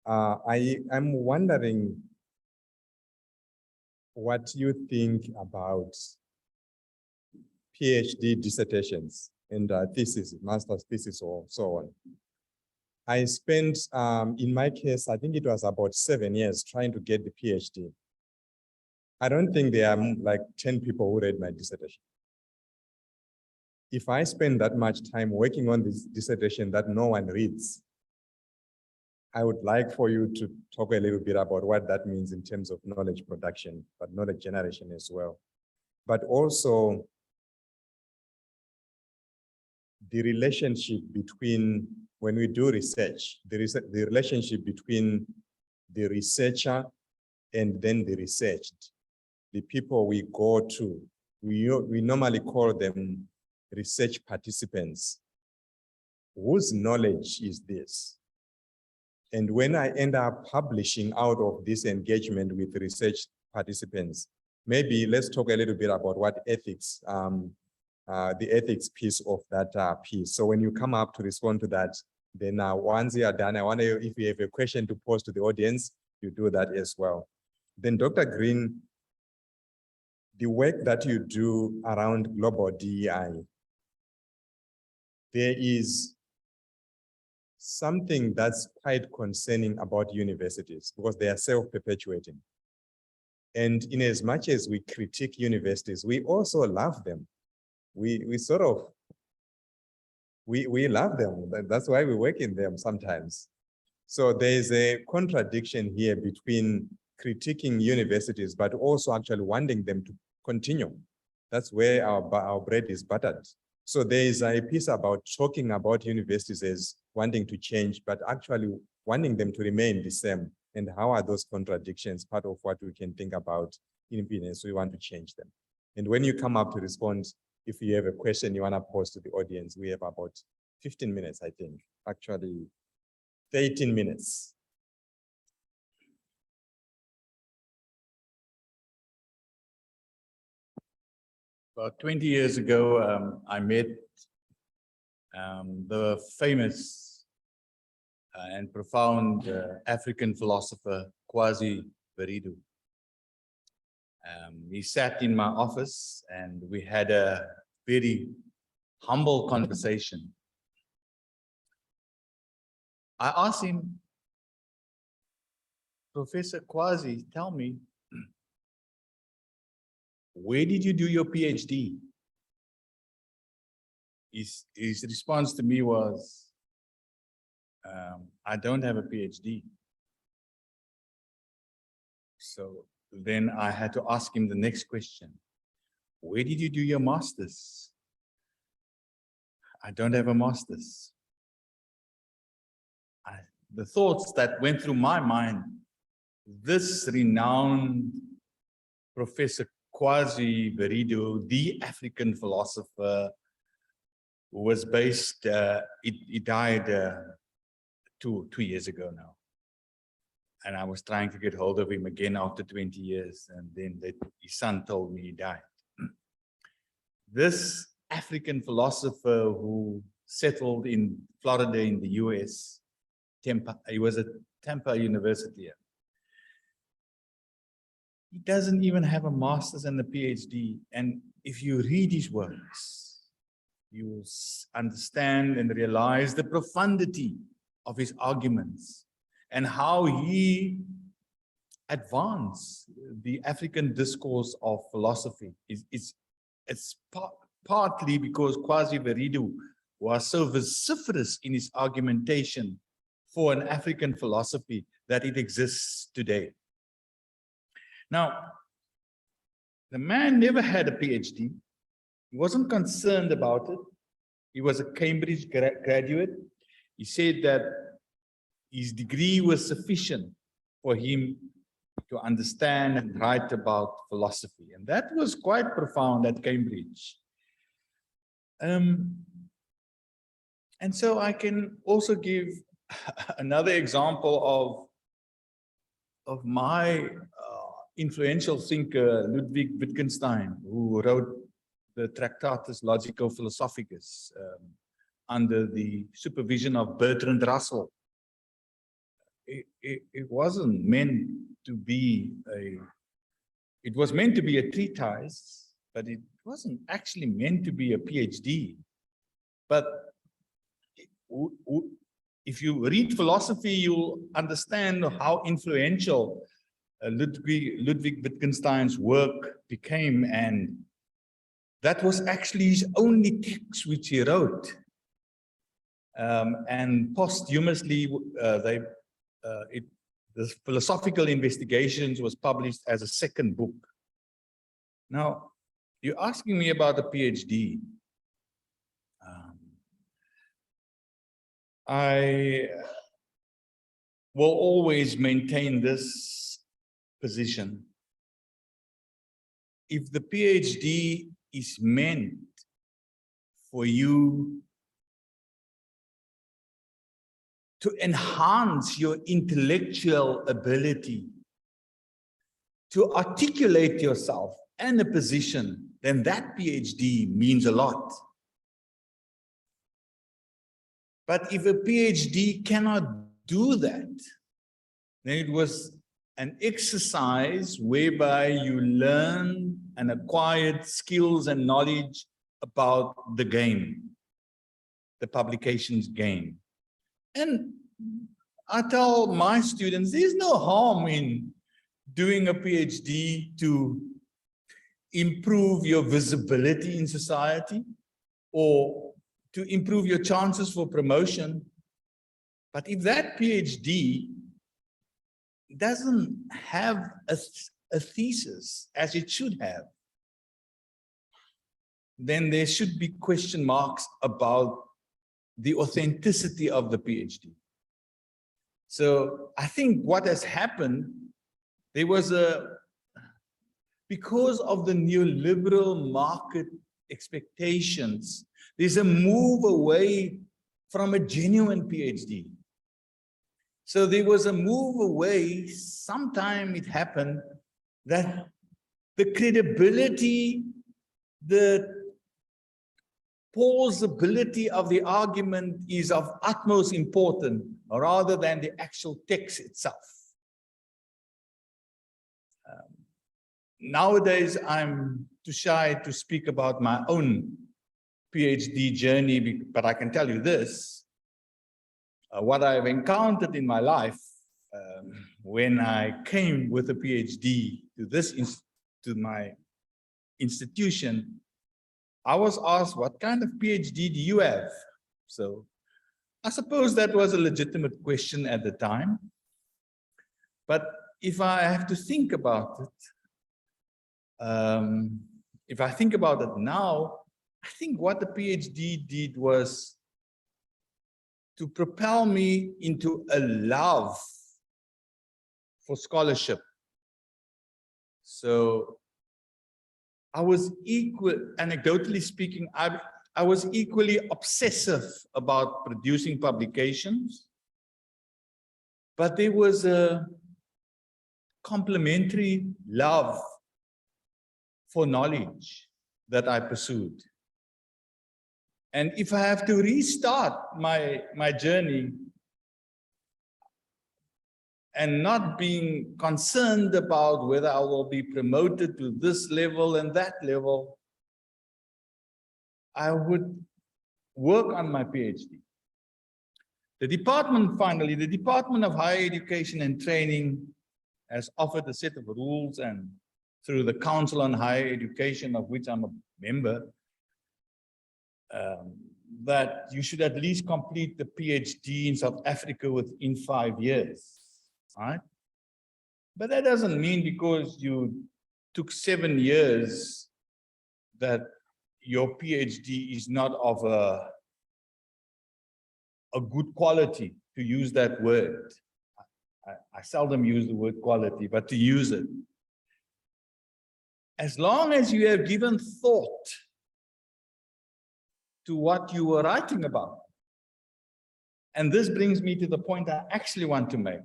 I'm wondering, what you think about PhD dissertations and thesis, master's thesis or so on. I spent, in my case, I think it was about 7 years trying to get the PhD. I don't think there are like 10 people who read my dissertation. If I spend that much time working on this dissertation that no one reads, I would like for you to talk a little bit about what that means in terms of knowledge production, but knowledge generation as well. But also the relationship between, when we do research, the relationship between the researcher and then the researched, the people we go to, we normally call them research participants. Whose knowledge is this? And when I end up publishing out of this engagement with research participants, maybe let's talk a little bit about what ethics, the ethics piece of that piece. So when you come up to respond to that, then once you are done, I wonder if you have a question to pose to the audience, you do that as well. Then Dr. Green, the work that you do around global DEI, there is something that's quite concerning about universities because they are self-perpetuating. And in as much as we critique universities, we also love them. We love them. That's why we work in them sometimes. So there's a contradiction here between critiquing universities, but also actually wanting them to continue. That's where our bread is buttered. So there is a piece about talking about universities as wanting to change, but actually wanting them to remain the same. And how are those contradictions part of what we can think about in business? We want to change them. And when you come up to respond, if you have a question you want to pose to the audience, we have about 15 minutes, I think. Actually, 13 minutes. About 20 years ago, I met the famous and profound African philosopher, Kwasi Beridu. He sat in my office and we had a very humble conversation. I asked him, Professor Kwasi, tell me, where did you do your PhD? His response to me was, I don't have a PhD. So then I had to ask him the next question. Where did you do your master's? I don't have a master's. The thoughts that went through my mind, this renowned Professor Kwasi Beridu, the African philosopher, who was based, he died 2 years ago now. And I was trying to get hold of him again after 20 years. And then his son told me he died. This African philosopher who settled in Florida in the US, Tampa, he was at Tampa University. He doesn't even have a master's and a PhD. And if you read his works, you will understand and realize the profundity of his arguments and how he advanced the African discourse of philosophy. It's partly because Kwasi Beridu was so vociferous in his argumentation for an African philosophy that it exists today. Now, the man never had a PhD. He wasn't concerned about it. He was a Cambridge graduate. He said that his degree was sufficient for him to understand and write about philosophy. And that was quite profound at Cambridge. And so I can also give another example of my influential thinker, Ludwig Wittgenstein, who wrote the Tractatus Logico-Philosophicus under the supervision of Bertrand Russell. It wasn't meant to be it was meant to be a treatise, but it wasn't actually meant to be a PhD. But if you read philosophy, you'll understand how influential Ludwig Wittgenstein's work became, and that was actually his only text which he wrote. And posthumously, the Philosophical Investigations was published as a second book. Now, you're asking me about a PhD. I will always maintain this position. If the PhD is meant for you to enhance your intellectual ability, to articulate yourself and a position, then that PhD means a lot. But if a PhD cannot do that, then it was an exercise whereby you learn and acquired skills and knowledge about the game, the publications game. And I tell my students, there's no harm in doing a PhD to improve your visibility in society or to improve your chances for promotion. But if that PhD doesn't have a thesis as it should have, then there should be question marks about the authenticity of the PhD. So I think what has happened, there was because of the neoliberal market expectations, there's a move away from a genuine PhD. So there was a move away, sometime it happened, that the credibility, the plausibility of the argument is of utmost importance rather than the actual text itself. Nowadays, I'm too shy to speak about my own PhD journey, but I can tell you this, what I've encountered in my life when I came with a PhD to my institution, I was asked, what kind of PhD do you have? So I suppose that was a legitimate question at the time. But if I have to think about it, if I think about it now, I think what the PhD did was to propel me into a love for scholarship. So I was anecdotally speaking, I was equally obsessive about producing publications, but there was a complementary love for knowledge that I pursued. And if I have to restart my journey and not being concerned about whether I will be promoted to this level and that level, I would work on my PhD. The department of Higher Education and Training has offered a set of rules, and through the Council on Higher Education, of which I'm a member, that you should at least complete the PhD in South Africa within 5 years. Right? But that doesn't mean because you took 7 years that your PhD is not of a good quality, to use that word. I seldom use the word quality, but to use it. As long as you have given thought to what you were writing about. And this brings me to the point I actually want to make.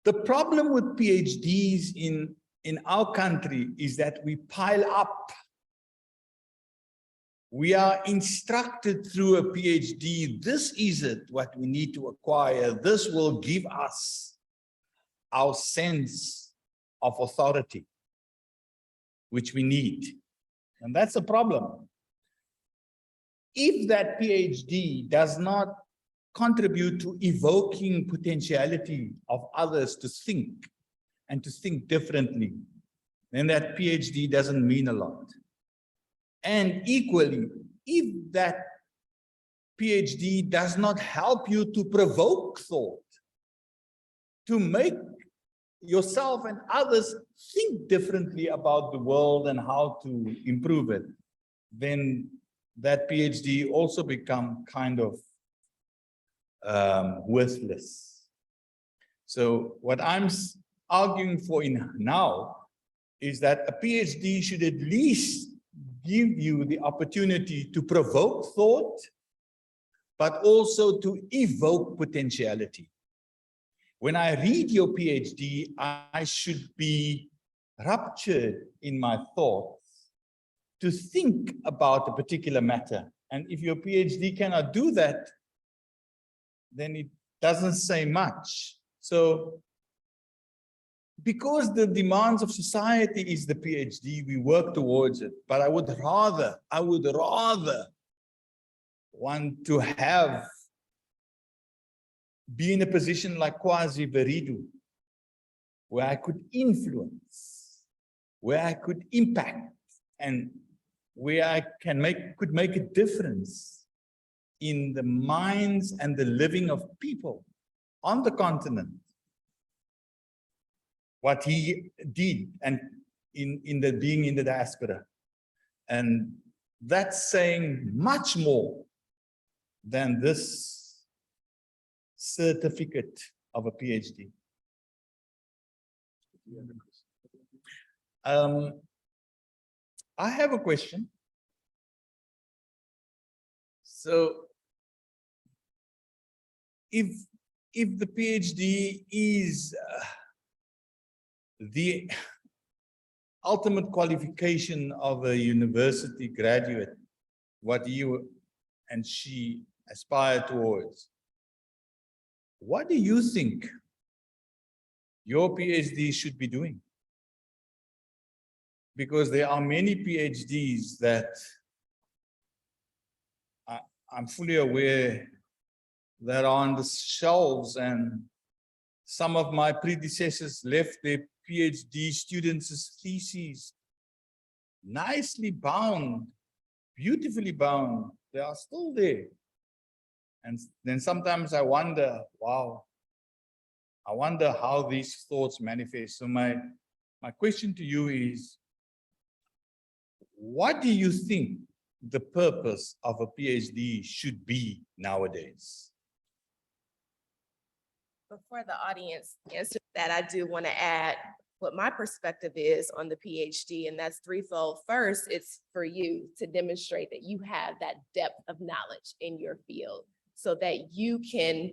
The problem with PhDs in our country is that we pile up. We are instructed through a PhD, this is it, what we need to acquire. This will give us our sense of authority, which we need. And that's a problem. If that PhD does not contribute to evoking potentiality of others to think and to think differently, then that PhD doesn't mean a lot. And equally, if that PhD does not help you to provoke thought, to make yourself and others think differently about the world and how to improve it, then that PhD also become kind of worthless. So what I'm arguing for now is that a PhD should at least give you the opportunity to provoke thought, but also to evoke potentiality. When I read your PhD, I should be ruptured in my thoughts to think about a particular matter. And if your PhD cannot do that, then it doesn't say much. So because the demands of society is the PhD, we work towards it. But I would rather want to be in a position like Quasi Veridu, where I could influence, where I could impact, and where I could make a difference in the minds and the living of people on the continent. What he did and being in the diaspora. And that's saying much more than this certificate of a PhD. I have a question. So if the PhD is the ultimate qualification of a university graduate, what you and she aspire towards, what do you think your PhD should be doing? Because there are many PhDs that I'm fully aware that are on the shelves, and some of my predecessors left their PhD students' theses nicely bound, beautifully bound. They are still there. And then sometimes I wonder, wow, I wonder how these thoughts manifest. So my question to you is, what do you think the purpose of a PhD should be nowadays? Before the audience answers that, I do want to add what my perspective is on the PhD, and that's threefold. First, it's for you to demonstrate that you have that depth of knowledge in your field so that you can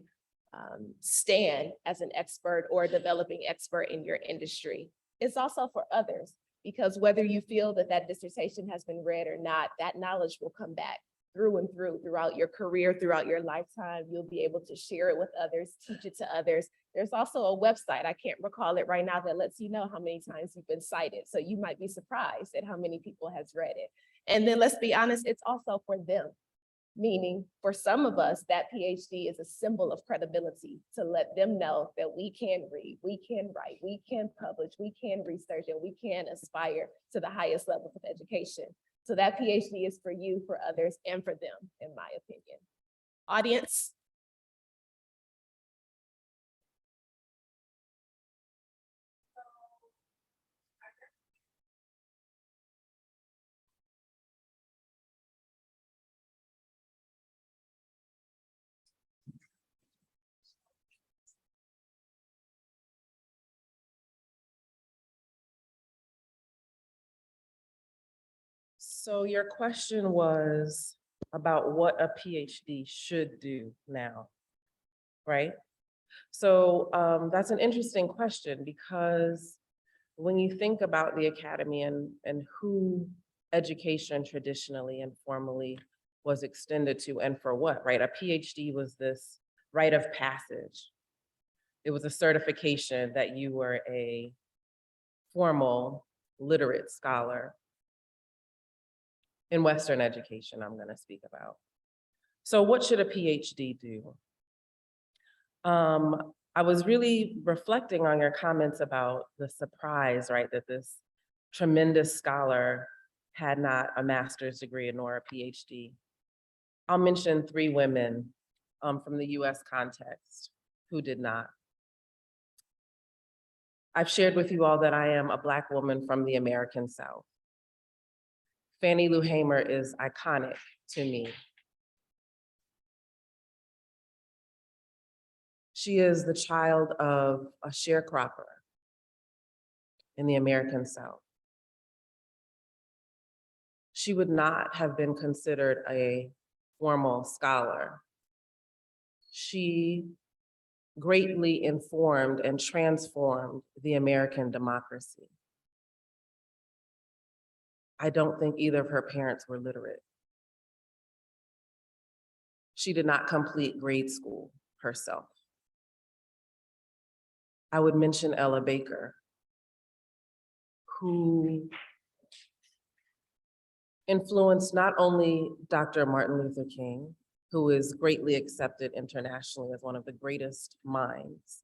stand as an expert or a developing expert in your industry. It's also for others, because whether you feel that that dissertation has been read or not, that knowledge will come back through and through throughout your career, throughout your lifetime. You'll be able to share it with others, teach it to others. There's also a website, I can't recall it right now, that lets you know how many times you've been cited. So you might be surprised at how many people has read it. And then let's be honest, it's also for them. Meaning for some of us, that PhD is a symbol of credibility to let them know that we can read, we can write, we can publish, we can research, and we can aspire to the highest levels of education. So that PhD is for you, for others, and for them, in my opinion. Audience. So your question was about what a PhD should do now, right? So that's an interesting question, because when you think about the academy and who education traditionally and formally was extended to and for what, right? A PhD was this rite of passage. It was a certification that you were a formal literate scholar in Western education I'm going to speak about. So what should a PhD do? I was really reflecting on your comments about the surprise, right, that this tremendous scholar had not a master's degree nor a PhD. I'll mention 3 women from the US context who did not. I've shared with you all that I am a Black woman from the American South. Fannie Lou Hamer is iconic to me. She is the child of a sharecropper in the American South. She would not have been considered a formal scholar. She greatly informed and transformed the American democracy. I don't think either of her parents were literate. She did not complete grade school herself. I would mention Ella Baker, who influenced not only Dr. Martin Luther King, who is greatly accepted internationally as one of the greatest minds.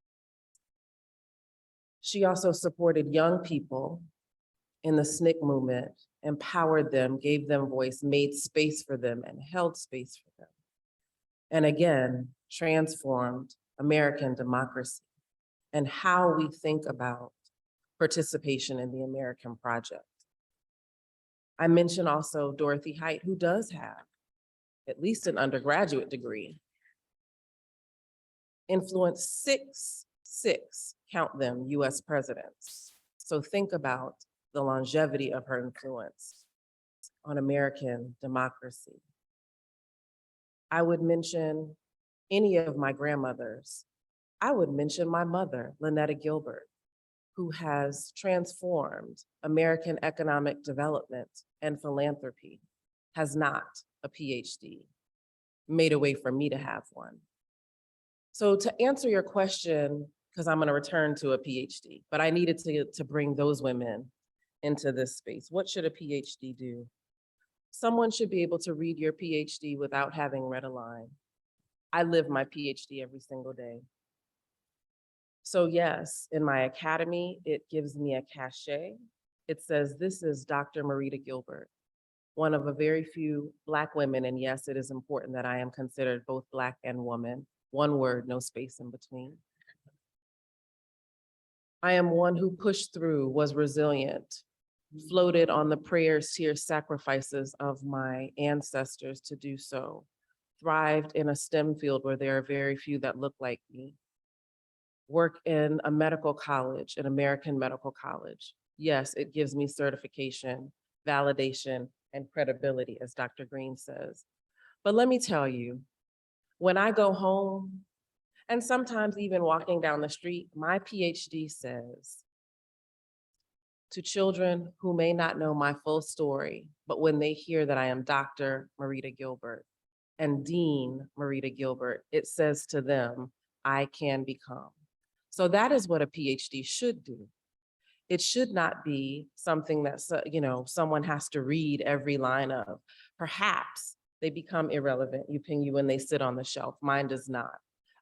She also supported young people in the SNCC movement, empowered them, gave them voice, made space for them, and held space for them. And again, transformed American democracy and how we think about participation in the American project. I mentioned also Dorothy Height, who does have at least an undergraduate degree, influenced six, count them, US presidents. So think about the longevity of her influence on American democracy. I would mention any of my grandmothers. I would mention my mother, Lynetta Gilbert, who has transformed American economic development and philanthropy, has not a PhD, made a way for me to have one. So to answer your question, because I'm gonna return to a PhD, but I needed to bring those women into this space. What should a PhD do? Someone should be able to read your PhD without having read a line. I live my PhD every single day. So yes, in my academy, it gives me a cachet. It says, this is Dr. Marita Gilbert, one of a very few Black women, and yes, it is important that I am considered both Black and woman. One word, no space in between. I am one who pushed through, was resilient, floated on the prayers, tears, sacrifices of my ancestors to do so, thrived in a STEM field where there are very few that look like me, work in a medical college, an American medical college. Yes, it gives me certification, validation, and credibility, as Dr. Green says. But let me tell you, when I go home, and sometimes even walking down the street, my PhD says, to children who may not know my full story, but when they hear that I am Dr. Marita Gilbert and Dean Marita Gilbert, it says to them, I can become. So that is what a PhD should do. It should not be something that someone has to read every line of. Perhaps they become irrelevant, Upenyu, when they sit on the shelf. Mine does not.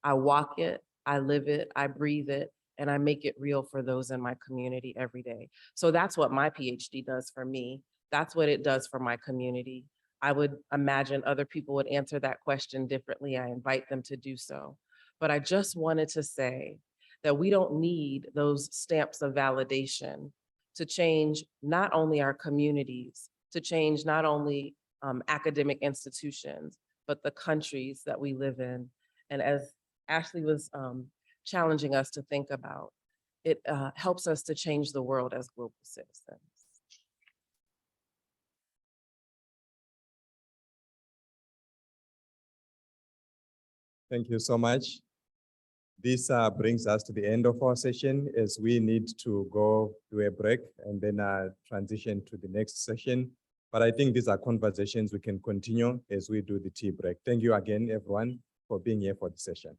I walk it, I live it, I breathe it, and I make it real for those in my community every day. So that's what my PhD does for me. That's what it does for my community. I would imagine other people would answer that question differently. I invite them to do so. But I just wanted to say that we don't need those stamps of validation to change not only our communities, to change not only academic institutions, but the countries that we live in. And as Ashley was challenging us to think about, it helps us to change the world as global citizens. Thank you so much. This brings us to the end of our session as we need to go to a break and then transition to the next session. But I think these are conversations we can continue as we do the tea break. Thank you again, everyone, for being here for the session.